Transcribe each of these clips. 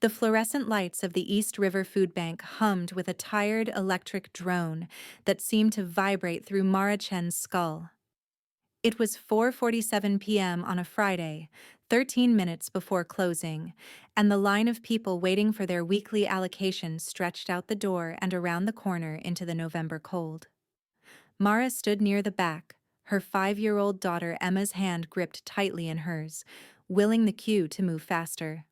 The fluorescent lights of the East River Food Bank hummed with a tired electric drone that seemed to vibrate through Mara Chen's skull. It was 4:47 p.m. on a Friday, 13 minutes before closing, and the line of people waiting for their weekly allocation stretched out the door and around the corner into the November cold. Mara stood near the back, her 5-year-old daughter Emma's hand gripped tightly in hers, willing the queue to move faster.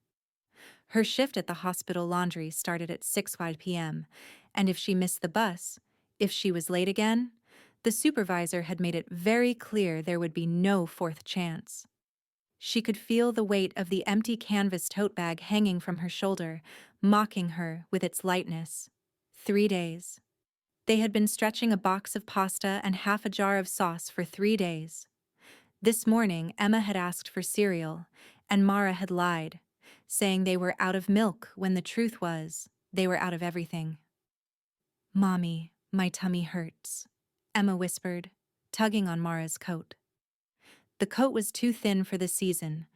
Her shift at the hospital laundry started at 6:05 p.m., and if she missed the bus, if she was late again, the supervisor had made it very clear there would be no fourth chance. She could feel the weight of the empty canvas tote bag hanging from her shoulder, mocking her with its lightness. 3 days. They had been stretching a box of pasta and half a jar of sauce for 3 days. This morning, Emma had asked for cereal, and Mara had lied, saying they were out of milk when the truth was, they were out of everything. "Mommy, my tummy hurts," Emma whispered, tugging on Mara's coat. The coat was too thin for the season,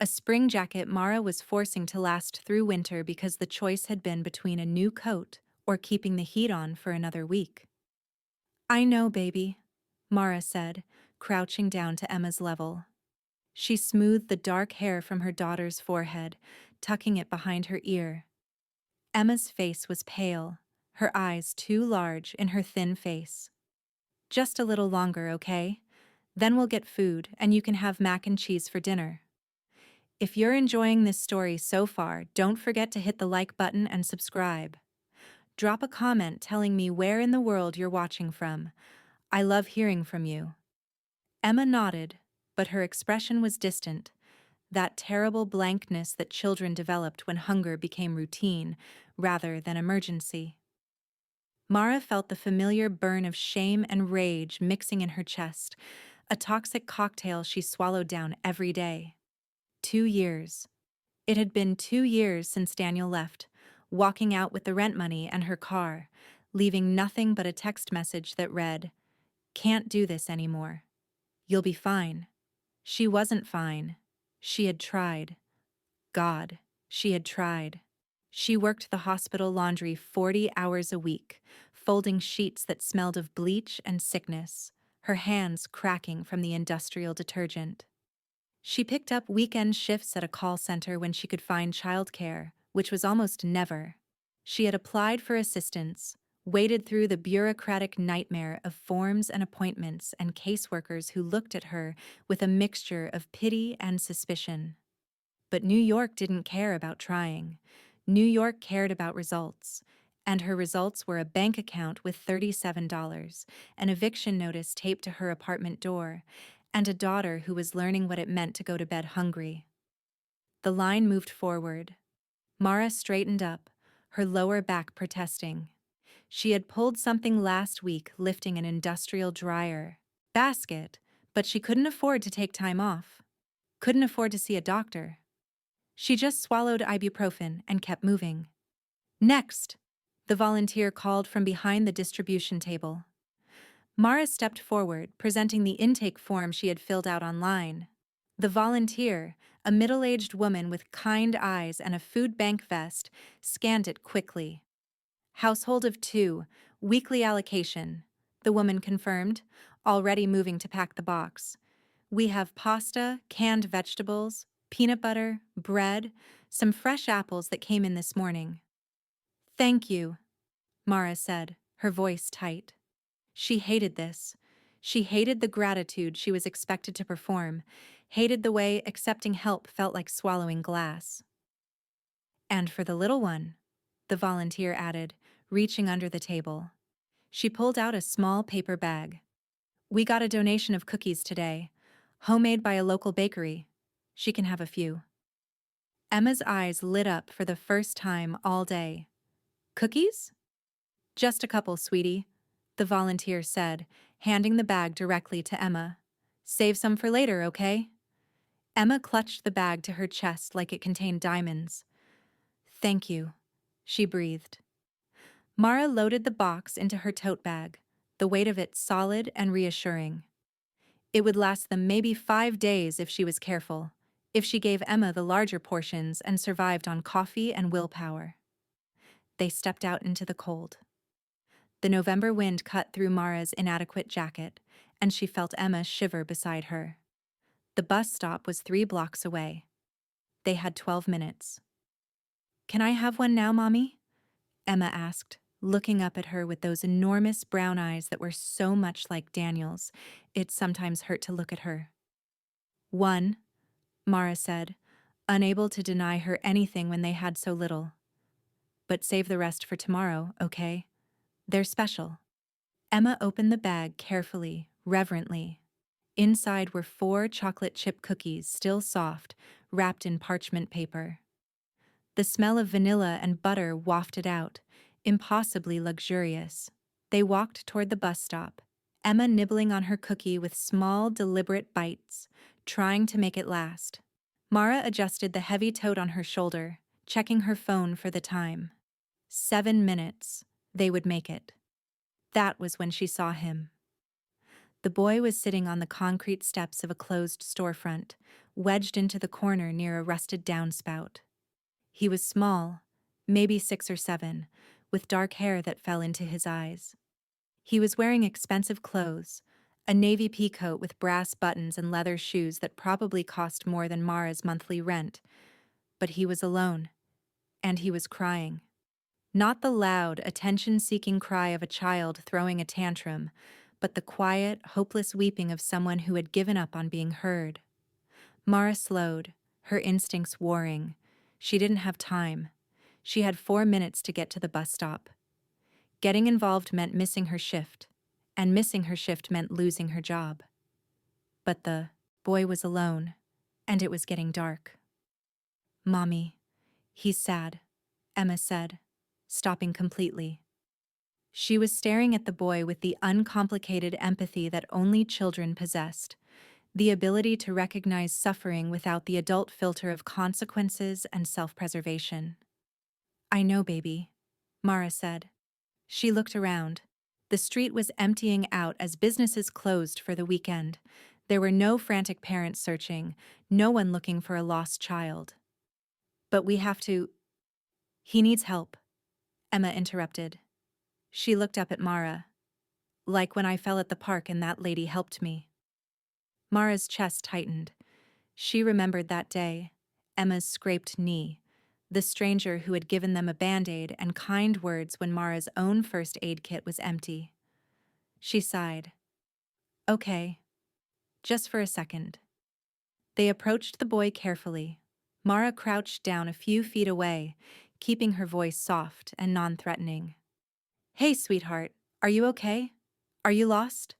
a spring jacket Mara was forcing to last through winter because the choice had been between a new coat or keeping the heat on for another week. "I know, baby," Mara said, crouching down to Emma's level. She smoothed the dark hair from her daughter's forehead, tucking it behind her ear. Emma's face was pale, her eyes too large in her thin face. "Just a little longer, okay? Then we'll get food and you can have mac and cheese for dinner." If you're enjoying this story so far, don't forget to hit the like button and subscribe. Drop a comment telling me where in the world you're watching from. I love hearing from you. Emma nodded, but her expression was distant, that terrible blankness that children developed when hunger became routine rather than emergency. Mara felt the familiar burn of shame and rage mixing in her chest, a toxic cocktail she swallowed down every day. 2 years. It had been 2 years since Daniel left, walking out with the rent money and her car, leaving nothing but a text message that read, "Can't do this anymore. You'll be fine." She wasn't fine. She had tried. God, she had tried. She worked the hospital laundry 40 hours a week, folding sheets that smelled of bleach and sickness, her hands cracking from the industrial detergent. She picked up weekend shifts at a call center when she could find childcare, which was almost never. She had applied for assistance, waded through the bureaucratic nightmare of forms and appointments and caseworkers who looked at her with a mixture of pity and suspicion. But New York didn't care about trying. New York cared about results, and her results were a bank account with $37, an eviction notice taped to her apartment door, and a daughter who was learning what it meant to go to bed hungry. The line moved forward. Mara straightened up, her lower back protesting. She had pulled something last week lifting an industrial dryer basket, but she couldn't afford to take time off. Couldn't afford to see a doctor. She just swallowed ibuprofen and kept moving. "Next," the volunteer called from behind the distribution table. Mara stepped forward, presenting the intake form she had filled out online. The volunteer, a middle-aged woman with kind eyes and a food bank vest, scanned it quickly. "Household of 2, weekly allocation," the woman confirmed, already moving to pack the box. "We have pasta, canned vegetables, peanut butter, bread, some fresh apples that came in this morning." "Thank you," Mara said, her voice tight. She hated this. She hated the gratitude she was expected to perform, hated the way accepting help felt like swallowing glass. "And for the little one," the volunteer added, reaching under the table. She pulled out a small paper bag. "We got a donation of cookies today, homemade by a local bakery. She can have a few." Emma's eyes lit up for the first time all day. "Cookies?" "Just a couple, sweetie," the volunteer said, handing the bag directly to Emma. "Save some for later, okay?" Emma clutched the bag to her chest like it contained diamonds. "Thank you," she breathed. Mara loaded the box into her tote bag, the weight of it solid and reassuring. It would last them maybe 5 days if she was careful, if she gave Emma the larger portions and survived on coffee and willpower. They stepped out into the cold. The November wind cut through Mara's inadequate jacket, and she felt Emma shiver beside her. The bus stop was 3 blocks away. They had 12 minutes. "Can I have one now, Mommy?" Emma asked, looking up at her with those enormous brown eyes that were so much like Daniel's, it sometimes hurt to look at her. "One," Mara said, unable to deny her anything when they had so little. "But save the rest for tomorrow, okay? They're special." Emma opened the bag carefully, reverently. Inside were 4 chocolate chip cookies, still soft, wrapped in parchment paper. The smell of vanilla and butter wafted out, impossibly luxurious. They walked toward the bus stop, Emma nibbling on her cookie with small, deliberate bites, trying to make it last. Mara adjusted the heavy tote on her shoulder, checking her phone for the time. 7 minutes. They would make it. That was when she saw him. The boy was sitting on the concrete steps of a closed storefront, wedged into the corner near a rusted downspout. He was small, maybe 6 or 7, with dark hair that fell into his eyes. He was wearing expensive clothes, a navy pea coat with brass buttons and leather shoes that probably cost more than Mara's monthly rent. But he was alone, and he was crying. Not the loud, attention-seeking cry of a child throwing a tantrum, but the quiet, hopeless weeping of someone who had given up on being heard. Mara slowed, her instincts warring. She didn't have time. She had 4 minutes to get to the bus stop. Getting involved meant missing her shift, and missing her shift meant losing her job. But the boy was alone, and it was getting dark. "Mommy, he's sad," Emma said, stopping completely. She was staring at the boy with the uncomplicated empathy that only children possessed, the ability to recognize suffering without the adult filter of consequences and self-preservation. "I know, baby," Mara said. She looked around. The street was emptying out as businesses closed for the weekend. There were no frantic parents searching, no one looking for a lost child. "But we have to—" "He needs help," Emma interrupted. She looked up at Mara. "Like when I fell at the park and that lady helped me." Mara's chest tightened. She remembered that day, Emma's scraped knee, the stranger who had given them a Band-Aid and kind words when Mara's own first aid kit was empty. She sighed. "Okay. Just for a second." They approached the boy carefully. Mara crouched down a few feet away, keeping her voice soft and non-threatening. "Hey, sweetheart, are you okay? Are you lost?"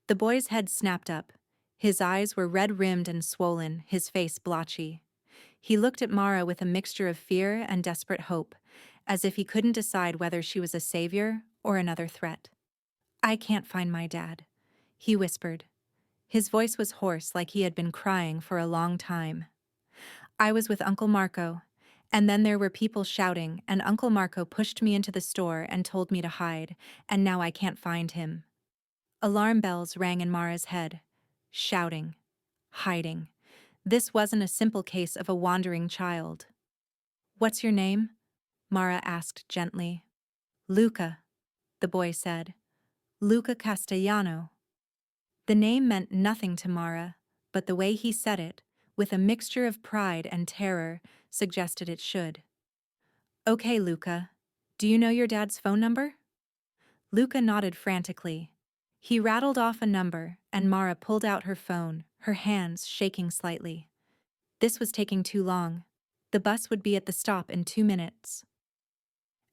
The boy's head snapped up. His eyes were red-rimmed and swollen, his face blotchy. He looked at Mara with a mixture of fear and desperate hope, as if he couldn't decide whether she was a savior or another threat. "I can't find my dad," he whispered. His voice was hoarse, like he had been crying for a long time. "I was with Uncle Marco, and then there were people shouting, and Uncle Marco pushed me into the store and told me to hide, and now I can't find him." Alarm bells rang in Mara's head. Shouting. Hiding. This wasn't a simple case of a wandering child. "What's your name?" Mara asked gently. "Luca," the boy said. "Luca Castellano." The name meant nothing to Mara, but the way he said it, with a mixture of pride and terror, suggested it should. "Okay, Luca. Do you know your dad's phone number?" Luca nodded frantically. He rattled off a number, and Mara pulled out her phone, her hands shaking slightly. This was taking too long. The bus would be at the stop in 2 minutes.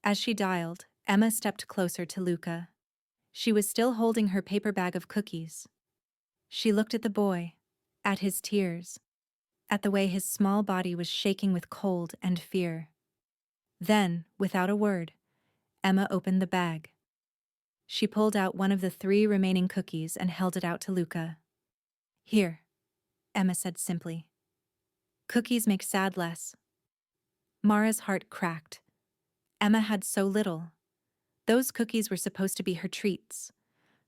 As she dialed, Emma stepped closer to Luca. She was still holding her paper bag of cookies. She looked at the boy, at his tears, at the way his small body was shaking with cold and fear. Then, without a word, Emma opened the bag. She pulled out one of the 3 remaining cookies and held it out to Luca. "Here," Emma said simply. "Cookies make sad less." Mara's heart cracked. Emma had so little. Those cookies were supposed to be her treats,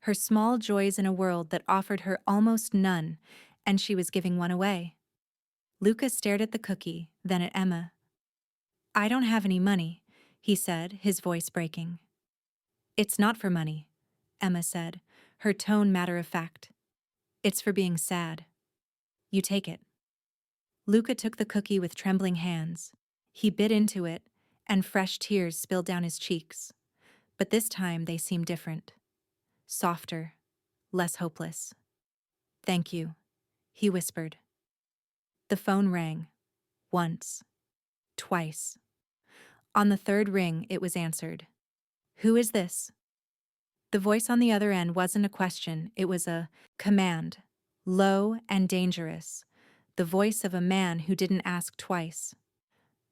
her small joys in a world that offered her almost none, and she was giving one away. Luca stared at the cookie, then at Emma. "I don't have any money," he said, his voice breaking. "It's not for money," Emma said, her tone matter-of-fact. "It's for being sad. You take it." Luca took the cookie with trembling hands. He bit into it, and fresh tears spilled down his cheeks. But this time they seemed different. Softer, less hopeless. "Thank you," he whispered. The phone rang. Once. Twice. On the third ring, it was answered. "Who is this?" The voice on the other end wasn't a question, it was a command. Low and dangerous. The voice of a man who didn't ask twice.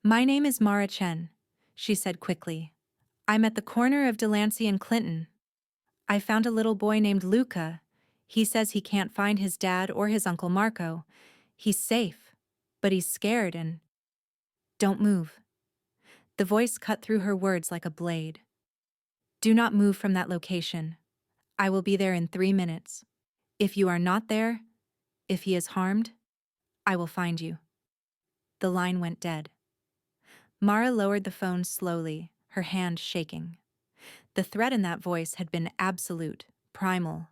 "My name is Mara Chen," she said quickly. "I'm at the corner of Delancey and Clinton. I found a little boy named Luca. He says he can't find his dad or his Uncle Marco. He's safe, but he's scared and—" "Don't move." The voice cut through her words like a blade. "Do not move from that location. I will be there in 3 minutes. If you are not there, if he is harmed, I will find you." The line went dead. Mara lowered the phone slowly, her hand shaking. The threat in that voice had been absolute, primal.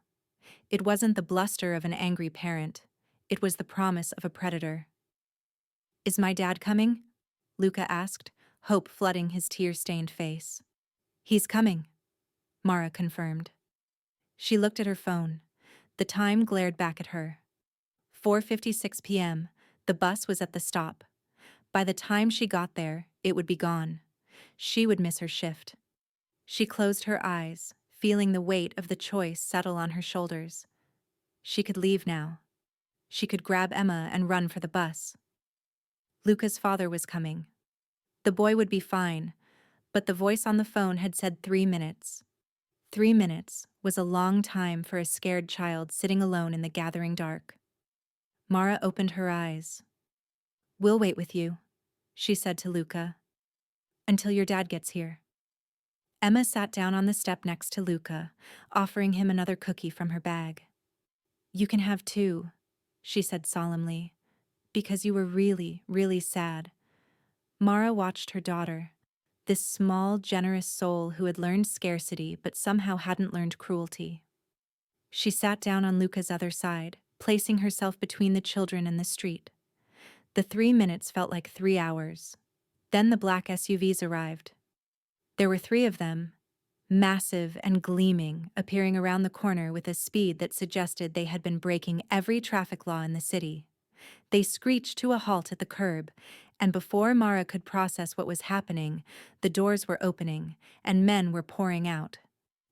It wasn't the bluster of an angry parent. It was the promise of a predator. "Is my dad coming?" Luca asked, hope flooding his tear-stained face. "He's coming," Mara confirmed. She looked at her phone. The time glared back at her. 4:56 p.m., the bus was at the stop. By the time she got there, it would be gone. She would miss her shift. She closed her eyes, feeling the weight of the choice settle on her shoulders. She could leave now. She could grab Emma and run for the bus. Luca's father was coming. The boy would be fine, but the voice on the phone had said 3 minutes. 3 minutes was a long time for a scared child sitting alone in the gathering dark. Mara opened her eyes. "We'll wait with you," she said to Luca, "until your dad gets here." Emma sat down on the step next to Luca, offering him another cookie from her bag. "You can have 2, she said solemnly, "because you were really, really sad." Mara watched her daughter, this small, generous soul who had learned scarcity but somehow hadn't learned cruelty. She sat down on Luca's other side, placing herself between the children and the street. The 3 minutes felt like 3 hours. Then the black SUVs arrived. There were 3 of them, massive and gleaming, appearing around the corner with a speed that suggested they had been breaking every traffic law in the city. They screeched to a halt at the curb, and before Mara could process what was happening, the doors were opening, and men were pouring out.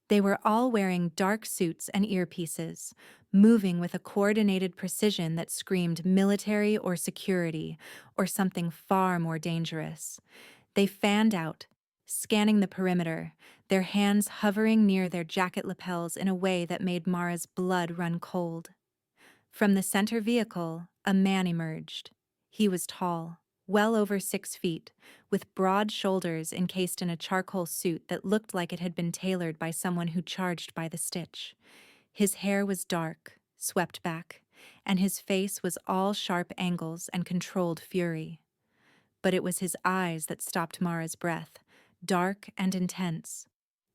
They were all wearing dark suits and earpieces, moving with a coordinated precision that screamed military or security, or something far more dangerous. They fanned out, scanning the perimeter, their hands hovering near their jacket lapels in a way that made Mara's blood run cold. From the center vehicle, a man emerged. He was tall, well over 6 feet, with broad shoulders encased in a charcoal suit that looked like it had been tailored by someone who charged by the stitch. His hair was dark, swept back, and his face was all sharp angles and controlled fury. But it was his eyes that stopped Mara's breath, dark and intense,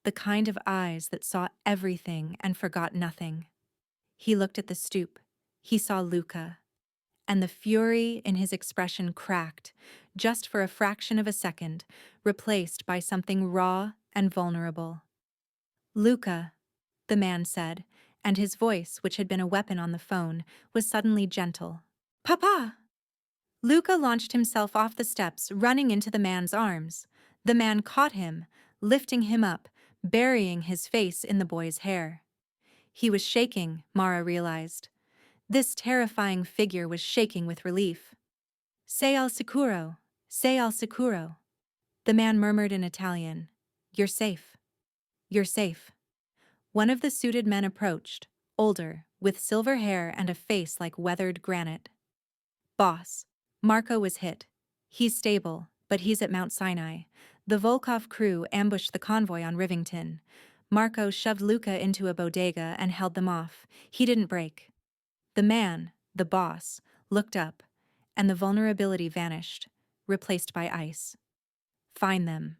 the kind of eyes that saw everything and forgot nothing. He looked at the stoop. He saw Luca, and the fury in his expression cracked, just for a fraction of a second, replaced by something raw and vulnerable. "Luca," the man said, and his voice, which had been a weapon on the phone, was suddenly gentle. "Papa!" Luca launched himself off the steps, running into the man's arms. The man caught him, lifting him up, burying his face in the boy's hair. He was shaking, Mara realized. This terrifying figure was shaking with relief. "Sei al sicuro, sei al sicuro." The man murmured in Italian, "You're safe. You're safe." One of the suited men approached, older, with silver hair and a face like weathered granite. "Boss, Marco was hit. He's stable, but he's at Mount Sinai. The Volkov crew ambushed the convoy on Rivington. Marco shoved Luca into a bodega and held them off. He didn't break." The man, the boss, looked up, and the vulnerability vanished, replaced by ice. Find them.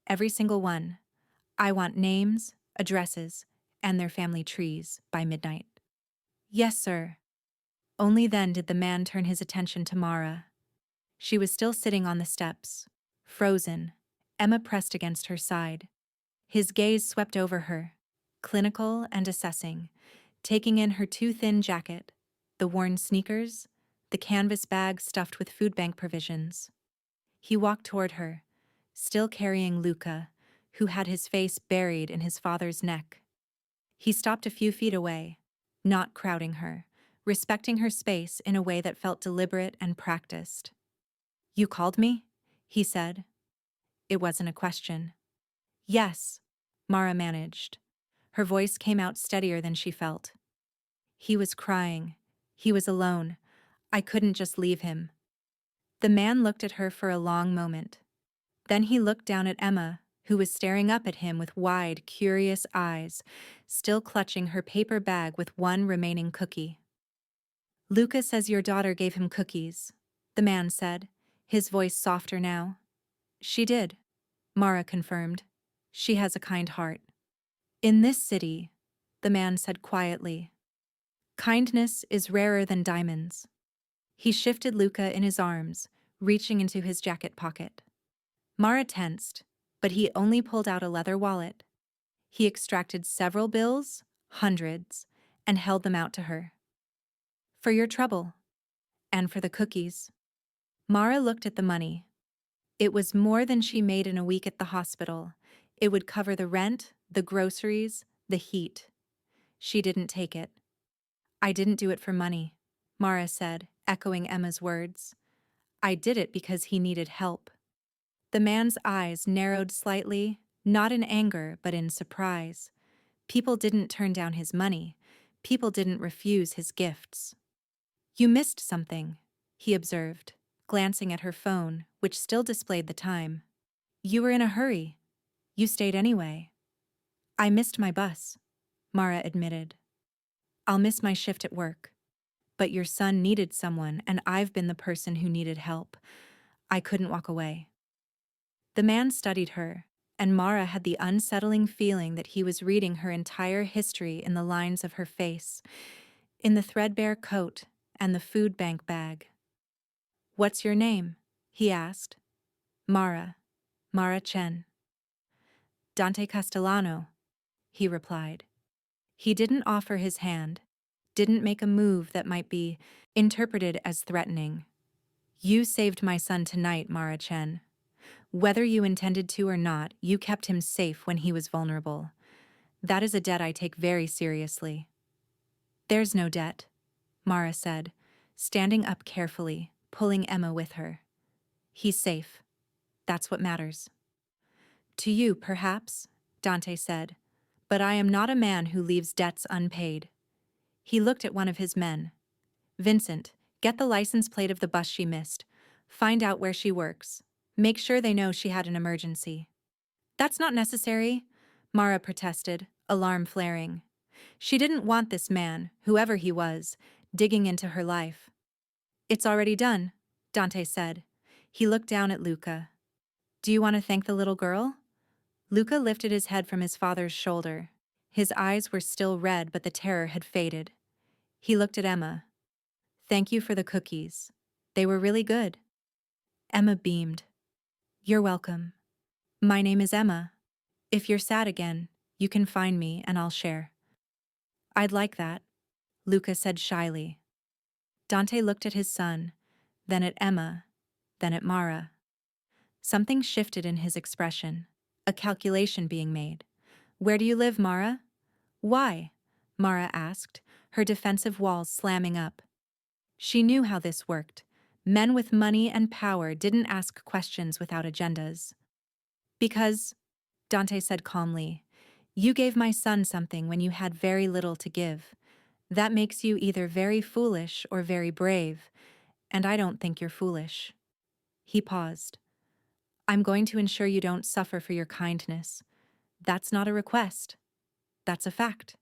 Every single one. I want names, addresses, and their family trees by midnight. Yes, sir. Only then did the man turn his attention to Mara. She was still sitting on the steps, frozen, Emma pressed against her side. His gaze swept over her, clinical and assessing, taking in her too thin jacket, the worn sneakers, the canvas bag stuffed with food bank provisions. He walked toward her, still carrying Luca, who had his face buried in his father's neck. He stopped a few feet away, not crowding her, respecting her space in a way that felt deliberate and practiced. You called me? He said. It wasn't a question. Yes, Mara managed. Her voice came out steadier than she felt. He was crying. He was alone. I couldn't just leave him. The man looked at her for a long moment. Then he looked down at Emma, who was staring up at him with wide, curious eyes, still clutching her paper bag with one remaining cookie. Luca says your daughter gave him cookies, the man said, his voice softer now. She did, Mara confirmed. She has a kind heart. In this city, the man said quietly, kindness is rarer than diamonds. He shifted Luca in his arms, reaching into his jacket pocket. Mara tensed, but he only pulled out a leather wallet. He extracted several bills, hundreds, and held them out to her. For your trouble. And for the cookies. Mara looked at the money. It was more than she made in a week at the hospital. It would cover the rent, the groceries, the heat. She didn't take it. I didn't do it for money, Mara said, echoing Emma's words. I did it because he needed help. The man's eyes narrowed slightly, not in anger but in surprise. People didn't turn down his money. People didn't refuse his gifts. You missed something, he observed, glancing at her phone, which still displayed the time. You were in a hurry. You stayed anyway. I missed my bus, Mara admitted. I'll miss my shift at work. But your son needed someone, and I've been the person who needed help. I couldn't walk away. The man studied her, and Mara had the unsettling feeling that he was reading her entire history in the lines of her face, in the threadbare coat and the food bank bag. What's your name? He asked. Mara Chen. Dante Castellano, he replied. He didn't offer his hand, didn't make a move that might be interpreted as threatening. You saved my son tonight, Mara Chen. Whether you intended to or not, you kept him safe when he was vulnerable. That is a debt I take very seriously. There's no debt, Mara said, standing up carefully, pulling Emma with her. He's safe. That's what matters. To you, perhaps, Dante said, but I am not a man who leaves debts unpaid. He looked at one of his men. Vincent, get the license plate of the bus she missed. Find out where she works. Make sure they know she had an emergency. That's not necessary, Mara protested, alarm flaring. She didn't want this man, whoever he was, digging into her life. It's already done, Dante said. He looked down at Luca. Do you want to thank the little girl? Luca lifted his head from his father's shoulder. His eyes were still red, but the terror had faded. He looked at Emma. Thank you for the cookies. They were really good. Emma beamed. You're welcome. My name is Emma. If you're sad again, you can find me and I'll share. I'd like that, Luca said shyly. Dante looked at his son, then at Emma, then at Mara. Something shifted in his expression, a calculation being made. Where do you live, Mara? Why? Mara asked, her defensive walls slamming up. She knew how this worked. Men with money and power didn't ask questions without agendas. Because, Dante said calmly, you gave my son something when you had very little to give. That makes you either very foolish or very brave, and I don't think you're foolish. He paused. I'm going to ensure you don't suffer for your kindness. That's not a request. That's a fact.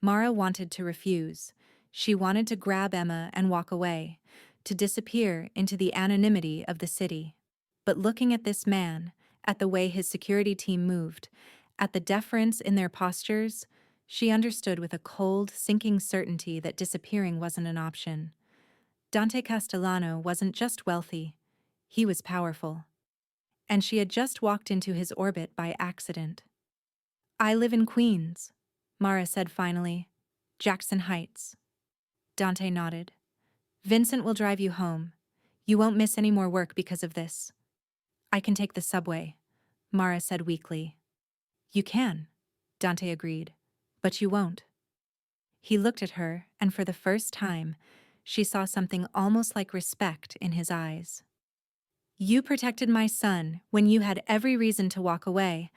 Mara wanted to refuse. She wanted to grab Emma and walk away, to disappear into the anonymity of the city. But looking at this man, at the way his security team moved, at the deference in their postures, she understood with a cold, sinking certainty that disappearing wasn't an option. Dante Castellano wasn't just wealthy, he was powerful. And she had just walked into his orbit by accident. "I live in Queens," Mara said finally. "Jackson Heights." Dante nodded. "Vincent will drive you home. You won't miss any more work because of this." "I can take the subway," Mara said weakly. "You can," Dante agreed, "but you won't." He looked at her, and for the first time, she saw something almost like respect in his eyes. "You protected my son when you had every reason to walk away.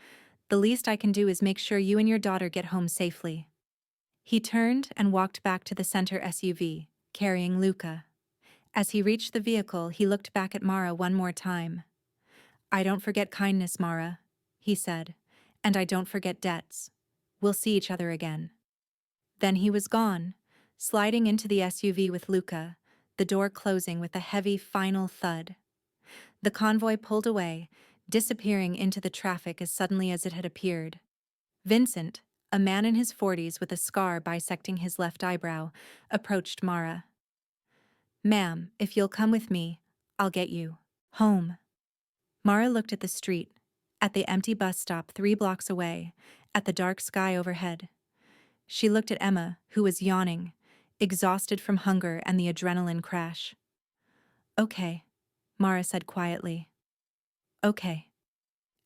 The least I can do is make sure you and your daughter get home safely." He turned and walked back to the center SUV, carrying Luca. As he reached the vehicle, he looked back at Mara one more time. "I don't forget kindness, Mara," he said, "and I don't forget debts. We'll see each other again." Then he was gone, sliding into the SUV with Luca, the door closing with a heavy final thud. The convoy pulled away, disappearing into the traffic as suddenly as it had appeared. Vincent, a man in his 40s with a scar bisecting his left eyebrow, approached Mara. "Ma'am, if you'll come with me, I'll get you home." Mara looked at the street, at the empty bus stop 3 blocks away, at the dark sky overhead. She looked at Emma, who was yawning, exhausted from hunger and the adrenaline crash. "Okay," Mara said quietly. "Okay."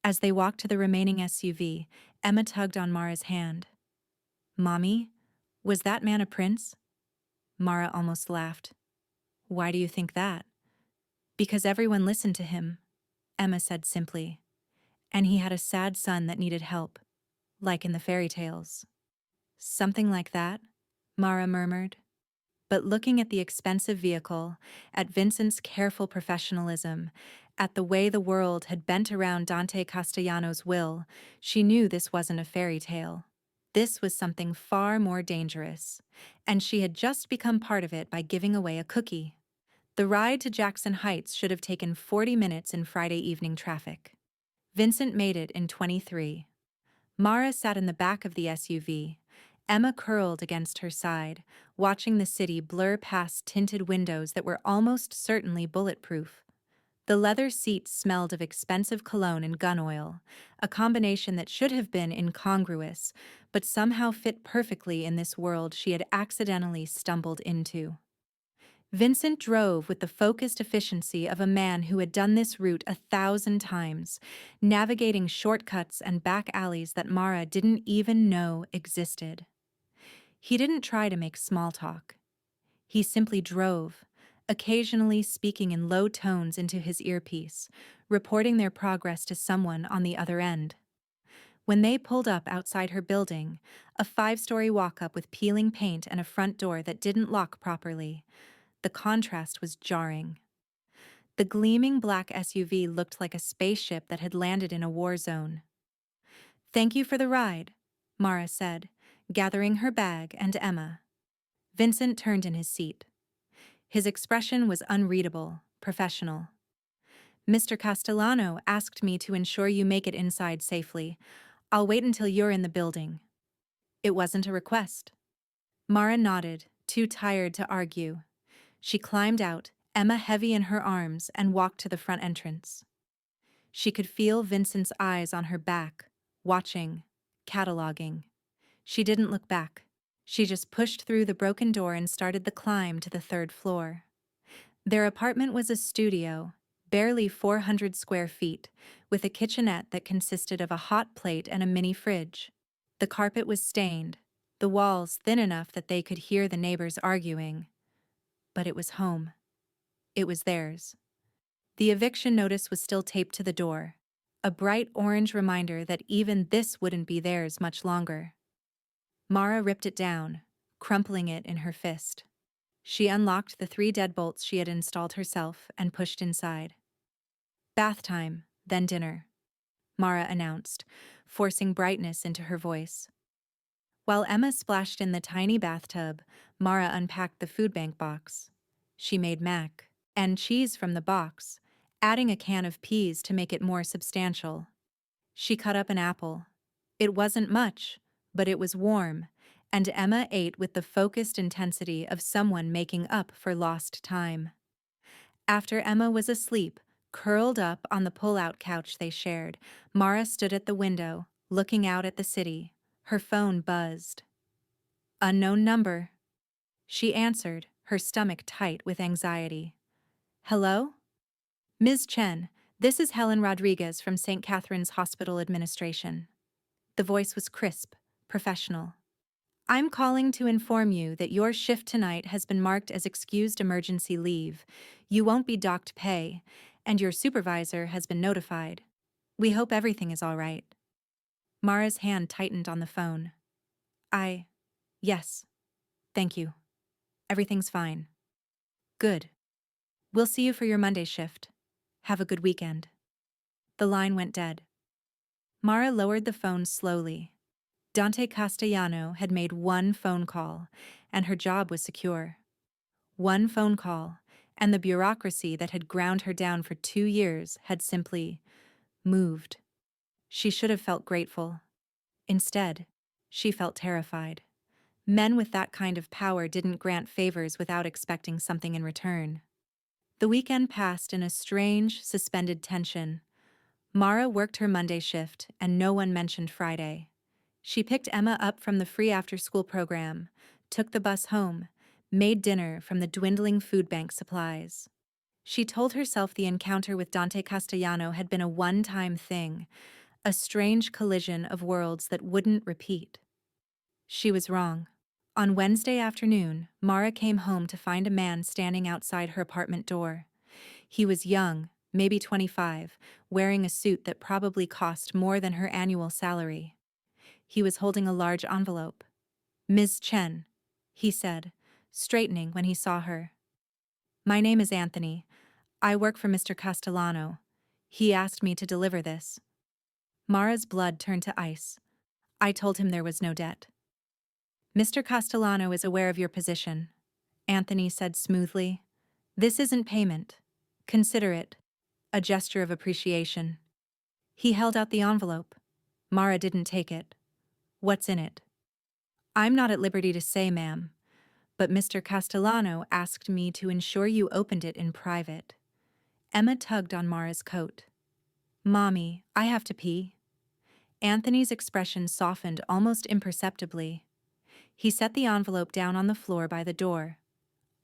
As they walked to the remaining SUV, Emma tugged on Mara's hand. "Mommy, was that man a prince?" Mara almost laughed. "Why do you think that?" "Because everyone listened to him," Emma said simply. "And he had a sad son that needed help, like in the fairy tales." "Something like that," Mara murmured. But looking at the expensive vehicle, at Vincent's careful professionalism, at the way the world had bent around Dante Castellano's will, she knew this wasn't a fairy tale. This was something far more dangerous, and she had just become part of it by giving away a cookie. The ride to Jackson Heights should have taken 40 minutes in Friday evening traffic. Vincent made it in 23. Mara sat in the back of the SUV, Emma curled against her side, watching the city blur past tinted windows that were almost certainly bulletproof. The leather seats smelled of expensive cologne and gun oil, a combination that should have been incongruous, but somehow fit perfectly in this world she had accidentally stumbled into. Vincent drove with the focused efficiency of a man who had done this route 1,000 times, navigating shortcuts and back alleys that Mara didn't even know existed. He didn't try to make small talk. He simply drove, occasionally speaking in low tones into his earpiece, reporting their progress to someone on the other end. When they pulled up outside her building, a 5-story walk-up with peeling paint and a front door that didn't lock properly, the contrast was jarring. The gleaming black SUV looked like a spaceship that had landed in a war zone. "Thank you for the ride," Mara said, gathering her bag and Emma. Vincent turned in his seat. His expression was unreadable, professional. "Mr. Castellano asked me to ensure you make it inside safely. I'll wait until you're in the building." "It wasn't a request." Mara nodded, too tired to argue. She climbed out, Emma heavy in her arms, and walked to the front entrance. She could feel Vincent's eyes on her back, watching, cataloging. She didn't look back. She just pushed through the broken door and started the climb to the 3rd floor. Their apartment was a studio, barely 400 square feet, with a kitchenette that consisted of a hot plate and a mini fridge. The carpet was stained, the walls thin enough that they could hear the neighbors arguing. But it was home. It was theirs. The eviction notice was still taped to the door, a bright orange reminder that even this wouldn't be theirs much longer. Mara ripped it down, crumpling it in her fist. She unlocked the 3 deadbolts she had installed herself and pushed inside. "Bath time, then dinner," Mara announced, forcing brightness into her voice. While Emma splashed in the tiny bathtub, Mara unpacked the food bank box. She made mac. and cheese from the box, adding a can of peas to make it more substantial. She cut up an apple. It wasn't much, but it was warm, and Emma ate with the focused intensity of someone making up for lost time. After Emma was asleep, curled up on the pull-out couch they shared, Mara stood at the window, looking out at the city. Her phone buzzed. Unknown number. She answered, her stomach tight with anxiety. Hello? Ms. Chen, this is Helen Rodriguez from St. Catherine's Hospital Administration. The voice was crisp, professional. I'm calling to inform you that your shift tonight has been marked as excused emergency leave. You won't be docked pay, and your supervisor has been notified. We hope everything is all right. Mara's hand tightened on the phone. Yes. Thank you. Everything's fine. Good. We'll see you for your Monday shift. Have a good weekend. The line went dead. Mara lowered the phone slowly. Dante Castellano had made one phone call, and her job was secure. One phone call, and the bureaucracy that had ground her down for 2 years had simply moved. She should have felt grateful. Instead, she felt terrified. Men with that kind of power didn't grant favors without expecting something in return. The weekend passed in a strange, suspended tension. Mara worked her Monday shift, and no one mentioned Friday. She picked Emma up from the free after-school program, took the bus home, made dinner from the dwindling food bank supplies. She told herself the encounter with Dante Castellano had been a one-time thing, a strange collision of worlds that wouldn't repeat. She was wrong. On Wednesday afternoon, Mara came home to find a man standing outside her apartment door. He was young, maybe 25, wearing a suit that probably cost more than her annual salary. He was holding a large envelope. Ms. Chen, he said, straightening when he saw her. My name is Anthony. I work for Mr. Castellano. He asked me to deliver this. Mara's blood turned to ice. I told him there was no debt. Mr. Castellano is aware of your position, Anthony said smoothly. This isn't payment. Consider it a gesture of appreciation. He held out the envelope. Mara didn't take it. What's in it? I'm not at liberty to say, ma'am, but Mr. Castellano asked me to ensure you opened it in private. Emma tugged on Mara's coat. Mommy, I have to pee. Anthony's expression softened almost imperceptibly. He set the envelope down on the floor by the door.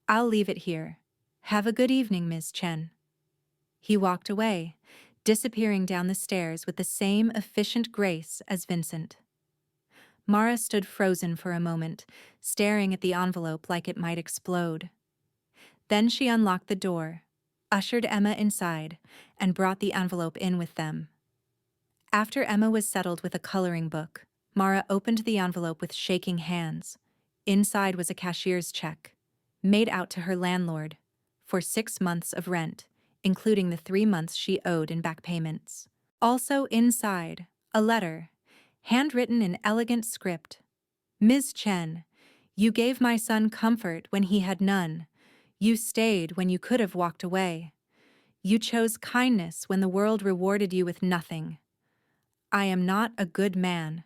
I'll leave it here. Have a good evening, Ms. Chen. He walked away, disappearing down the stairs with the same efficient grace as Vincent. Mara stood frozen for a moment, staring at the envelope like it might explode. Then she unlocked the door, ushered Emma inside, and brought the envelope in with them. After Emma was settled with a coloring book, Mara opened the envelope with shaking hands. Inside was a cashier's check, made out to her landlord, for 6 months of rent, including the 3 months she owed in back payments. Also inside, a letter, handwritten in elegant script. Ms. Chen, you gave my son comfort when he had none. You stayed when you could have walked away. You chose kindness when the world rewarded you with nothing. I am not a good man.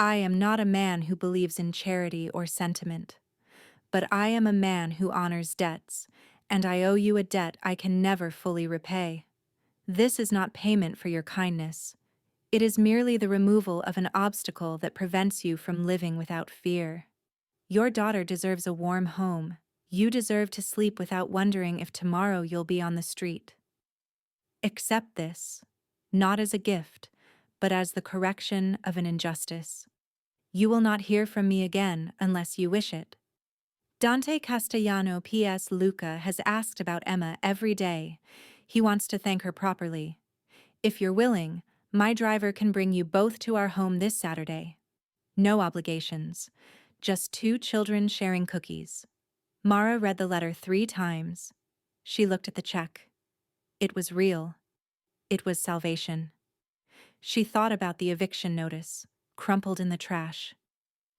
I am not a man who believes in charity or sentiment. But I am a man who honors debts, and I owe you a debt I can never fully repay. This is not payment for your kindness. It is merely the removal of an obstacle that prevents you from living without fear. Your daughter deserves a warm home. You deserve to sleep without wondering if tomorrow you'll be on the street. Accept this, not as a gift, but as the correction of an injustice. You will not hear from me again unless you wish it. Dante Castellano P.S. Luca has asked about Emma every day. He wants to thank her properly. If you're willing, my driver can bring you both to our home this Saturday. No obligations. Just 2 children sharing cookies. Mara read the letter 3 times. She looked at the check. It was real. It was salvation. She thought about the eviction notice, crumpled in the trash.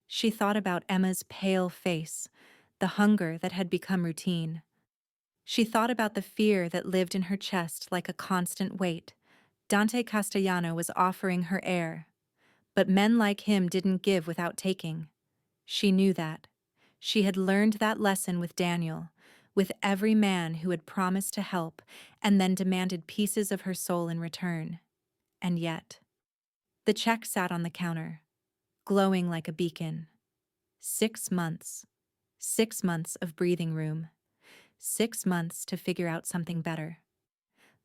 She thought about Emma's pale face, the hunger that had become routine. She thought about the fear that lived in her chest like a constant weight. Dante Castellano was offering her air. But men like him didn't give without taking. She knew that. She had learned that lesson with Daniel, with every man who had promised to help and then demanded pieces of her soul in return. And yet, the check sat on the counter, glowing like a beacon. 6 months. 6 months of breathing room. 6 months to figure out something better.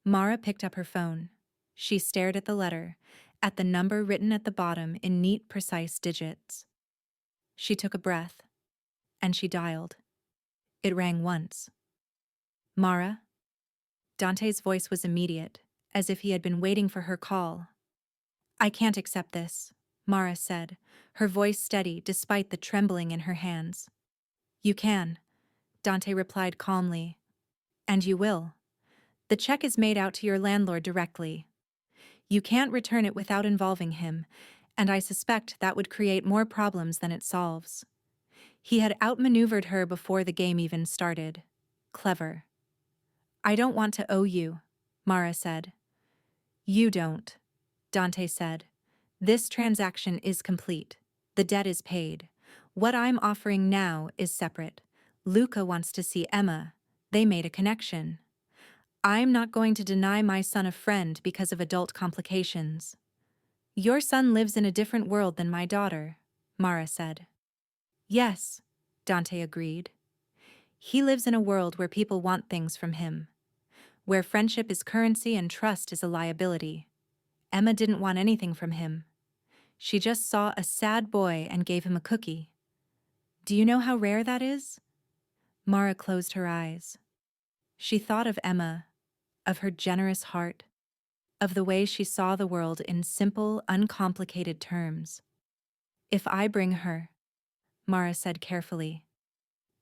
Mara picked up her phone. She stared at the letter, at the number written at the bottom in neat, precise digits. She took a breath, and she dialed. It rang once. Mara? Dante's voice was immediate, as if he had been waiting for her call. I can't accept this, Mara said, her voice steady despite the trembling in her hands. You can, Dante replied calmly. And you will. The check is made out to your landlord directly. You can't return it without involving him, and I suspect that would create more problems than it solves. He had outmaneuvered her before the game even started. Clever. I don't want to owe you, Mara said. You don't, Dante said. This transaction is complete. The debt is paid. What I'm offering now is separate. Luca wants to see Emma. They made a connection. I'm not going to deny my son a friend because of adult complications. Your son lives in a different world than my daughter, Mara said. Yes, Dante agreed. He lives in a world where people want things from him, where friendship is currency and trust is a liability. Emma didn't want anything from him. She just saw a sad boy and gave him a cookie. Do you know how rare that is? Mara closed her eyes. She thought of Emma, of her generous heart, of the way she saw the world in simple, uncomplicated terms. If I bring her, Mara said carefully,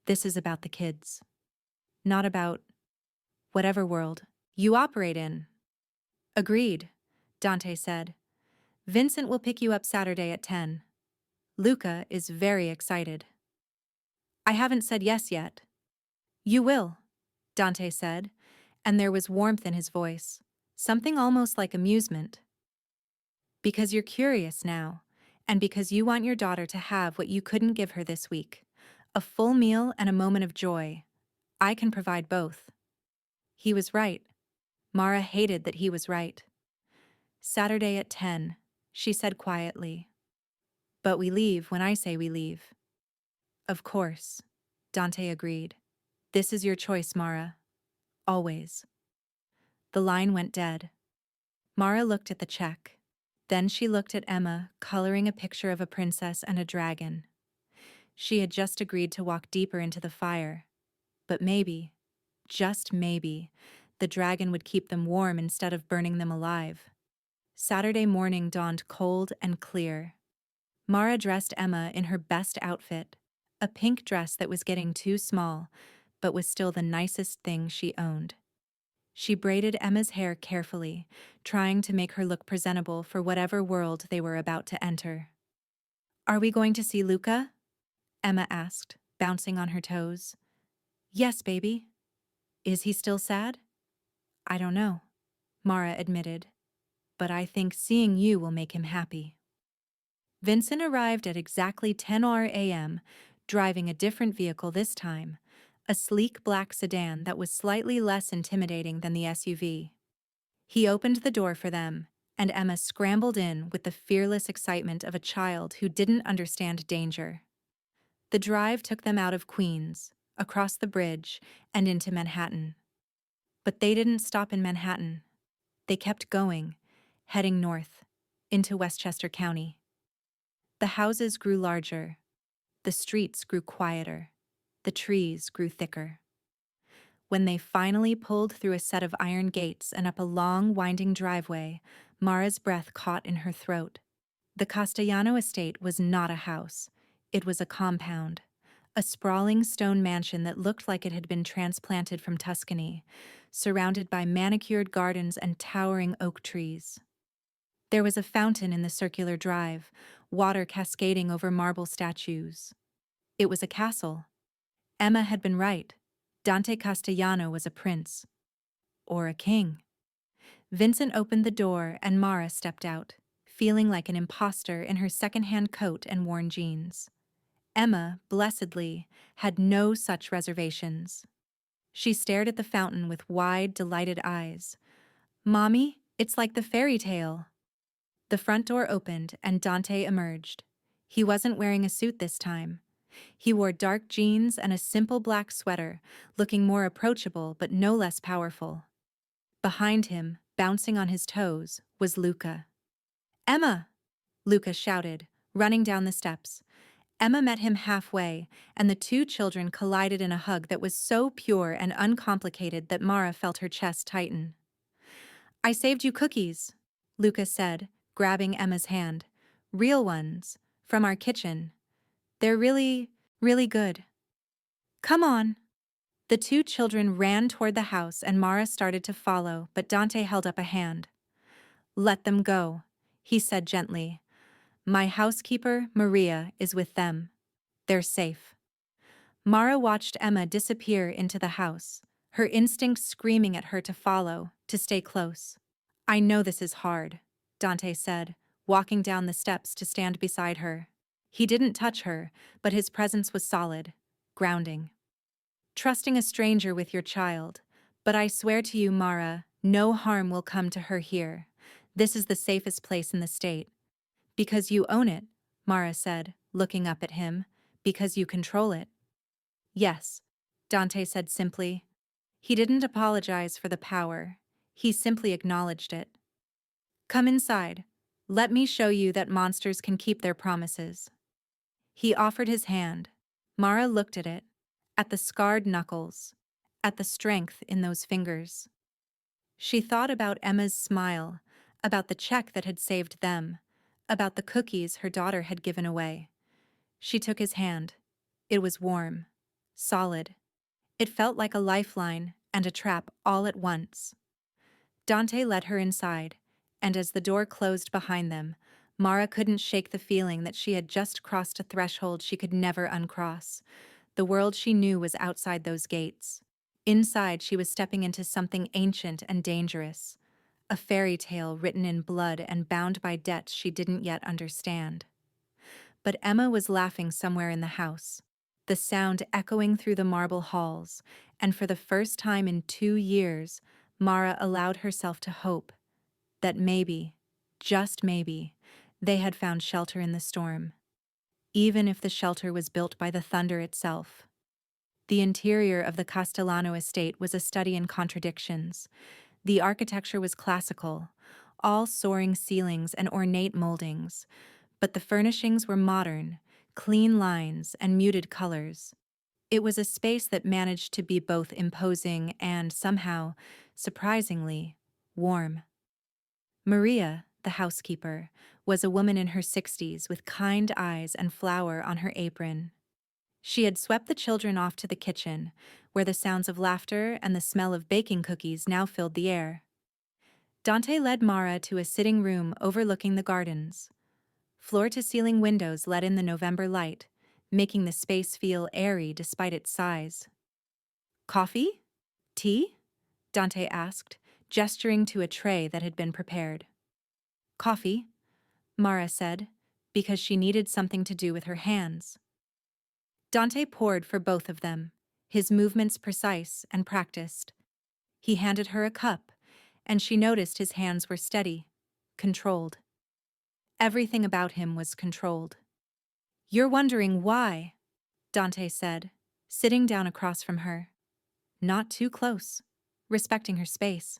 this is about the kids, not about whatever world you operate in. Agreed, Dante said. Vincent will pick you up Saturday at 10. Luca is very excited. I haven't said yes yet. You will, Dante said, and there was warmth in his voice, something almost like amusement. Because you're curious now, and because you want your daughter to have what you couldn't give her this week, a full meal and a moment of joy. I can provide both. He was right. Mara hated that he was right. Saturday at 10, she said quietly. But we leave when I say we leave. Of course, Dante agreed. This is your choice, Mara. Always. The line went dead. Mara looked at the check. Then she looked at Emma, coloring a picture of a princess and a dragon. She had just agreed to walk deeper into the fire. But maybe, just maybe, the dragon would keep them warm instead of burning them alive. Saturday morning dawned cold and clear. Mara dressed Emma in her best outfit, a pink dress that was getting too small, but was still the nicest thing she owned. She braided Emma's hair carefully, trying to make her look presentable for whatever world they were about to enter. Are we going to see Luca? Emma asked, bouncing on her toes. Yes, baby. Is he still sad? I don't know, Mara admitted, but I think seeing you will make him happy. Vincent arrived at exactly 10 a.m., driving a different vehicle this time, a sleek black sedan that was slightly less intimidating than the SUV. He opened the door for them, and Emma scrambled in with the fearless excitement of a child who didn't understand danger. The drive took them out of Queens, across the bridge, and into Manhattan. But they didn't stop in Manhattan. They kept going, heading north, into Westchester County. The houses grew larger. The streets grew quieter. The trees grew thicker. When they finally pulled through a set of iron gates and up a long, winding driveway, Mara's breath caught in her throat. The Castellano estate was not a house. It was a compound, a sprawling stone mansion that looked like it had been transplanted from Tuscany, surrounded by manicured gardens and towering oak trees. There was a fountain in the circular drive, water cascading over marble statues. It was a castle. Emma had been right. Dante Castellano was a prince. Or a king. Vincent opened the door and Mara stepped out, feeling like an imposter in her second-hand coat and worn jeans. Emma, blessedly, had no such reservations. She stared at the fountain with wide, delighted eyes. "Mommy, it's like the fairy tale." The front door opened and Dante emerged. He wasn't wearing a suit this time. He wore dark jeans and a simple black sweater, looking more approachable but no less powerful. Behind him, bouncing on his toes, was Luca. "Emma!" Luca shouted, running down the steps. Emma met him halfway, and the two children collided in a hug that was so pure and uncomplicated that Mara felt her chest tighten. "I saved you cookies," Luca said, grabbing Emma's hand. "Real ones, from our kitchen. They're really, really good." "Come on." The two children ran toward the house and Mara started to follow, but Dante held up a hand. "Let them go," he said gently. "My housekeeper, Maria, is with them. They're safe." Mara watched Emma disappear into the house, her instincts screaming at her to follow, to stay close. "I know this is hard," Dante said, walking down the steps to stand beside her. He didn't touch her, but his presence was solid, grounding. "Trusting a stranger with your child, but I swear to you, Mara, no harm will come to her here. This is the safest place in the state." "Because you own it," Mara said, looking up at him. "Because you control it." "Yes," Dante said simply. He didn't apologize for the power. He simply acknowledged it. "Come inside. Let me show you that monsters can keep their promises." He offered his hand. Mara looked at the scarred knuckles, at the strength in those fingers. She thought about Emma's smile, about the check that had saved them, about the cookies her daughter had given away. She took his hand. It was warm, solid. It felt like a lifeline and a trap all at once. Dante led her inside, and as the door closed behind them, Mara couldn't shake the feeling that she had just crossed a threshold she could never uncross. The world she knew was outside those gates. Inside, she was stepping into something ancient and dangerous, a fairy tale written in blood and bound by debts she didn't yet understand. But Emma was laughing somewhere in the house, the sound echoing through the marble halls, and for the first time in 2 years, Mara allowed herself to hope that maybe, just maybe, they had found shelter in the storm. Even if the shelter was built by the thunder itself. The interior of the Castellano estate was a study in contradictions. The architecture was classical, all soaring ceilings and ornate moldings, but the furnishings were modern, clean lines and muted colors. It was a space that managed to be both imposing and, somehow, surprisingly, warm. Maria, the housekeeper, was a woman in her 60s with kind eyes and flour on her apron. She had swept the children off to the kitchen, where the sounds of laughter and the smell of baking cookies now filled the air. Dante led Mara to a sitting room overlooking the gardens. Floor-to-ceiling windows let in the November light, making the space feel airy despite its size. "Coffee? Tea?" Dante asked, gesturing to a tray that had been prepared. "Coffee," Mara said, because she needed something to do with her hands. Dante poured for both of them, his movements precise and practiced. He handed her a cup, and she noticed his hands were steady, controlled. Everything about him was controlled. "You're wondering why," Dante said, sitting down across from her. Not too close, respecting her space.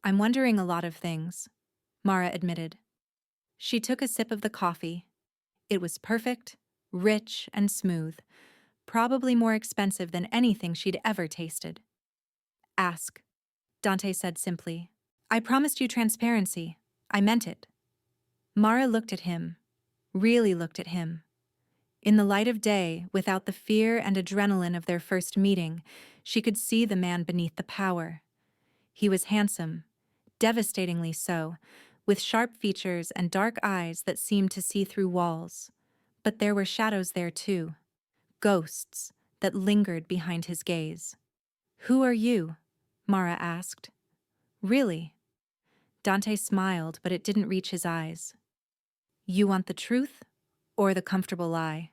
"I'm wondering a lot of things," Mara admitted. She took a sip of the coffee. It was perfect, rich, and smooth, probably more expensive than anything she'd ever tasted. "Ask," Dante said simply. "I promised you transparency. I meant it." Mara looked at him, really looked at him. In the light of day, without the fear and adrenaline of their first meeting, she could see the man beneath the power. He was handsome, devastatingly so, with sharp features and dark eyes that seemed to see through walls. But there were shadows there too. Ghosts, that lingered behind his gaze. "Who are you?" Mara asked. "Really?" Dante smiled, but it didn't reach his eyes. "You want the truth or the comfortable lie?"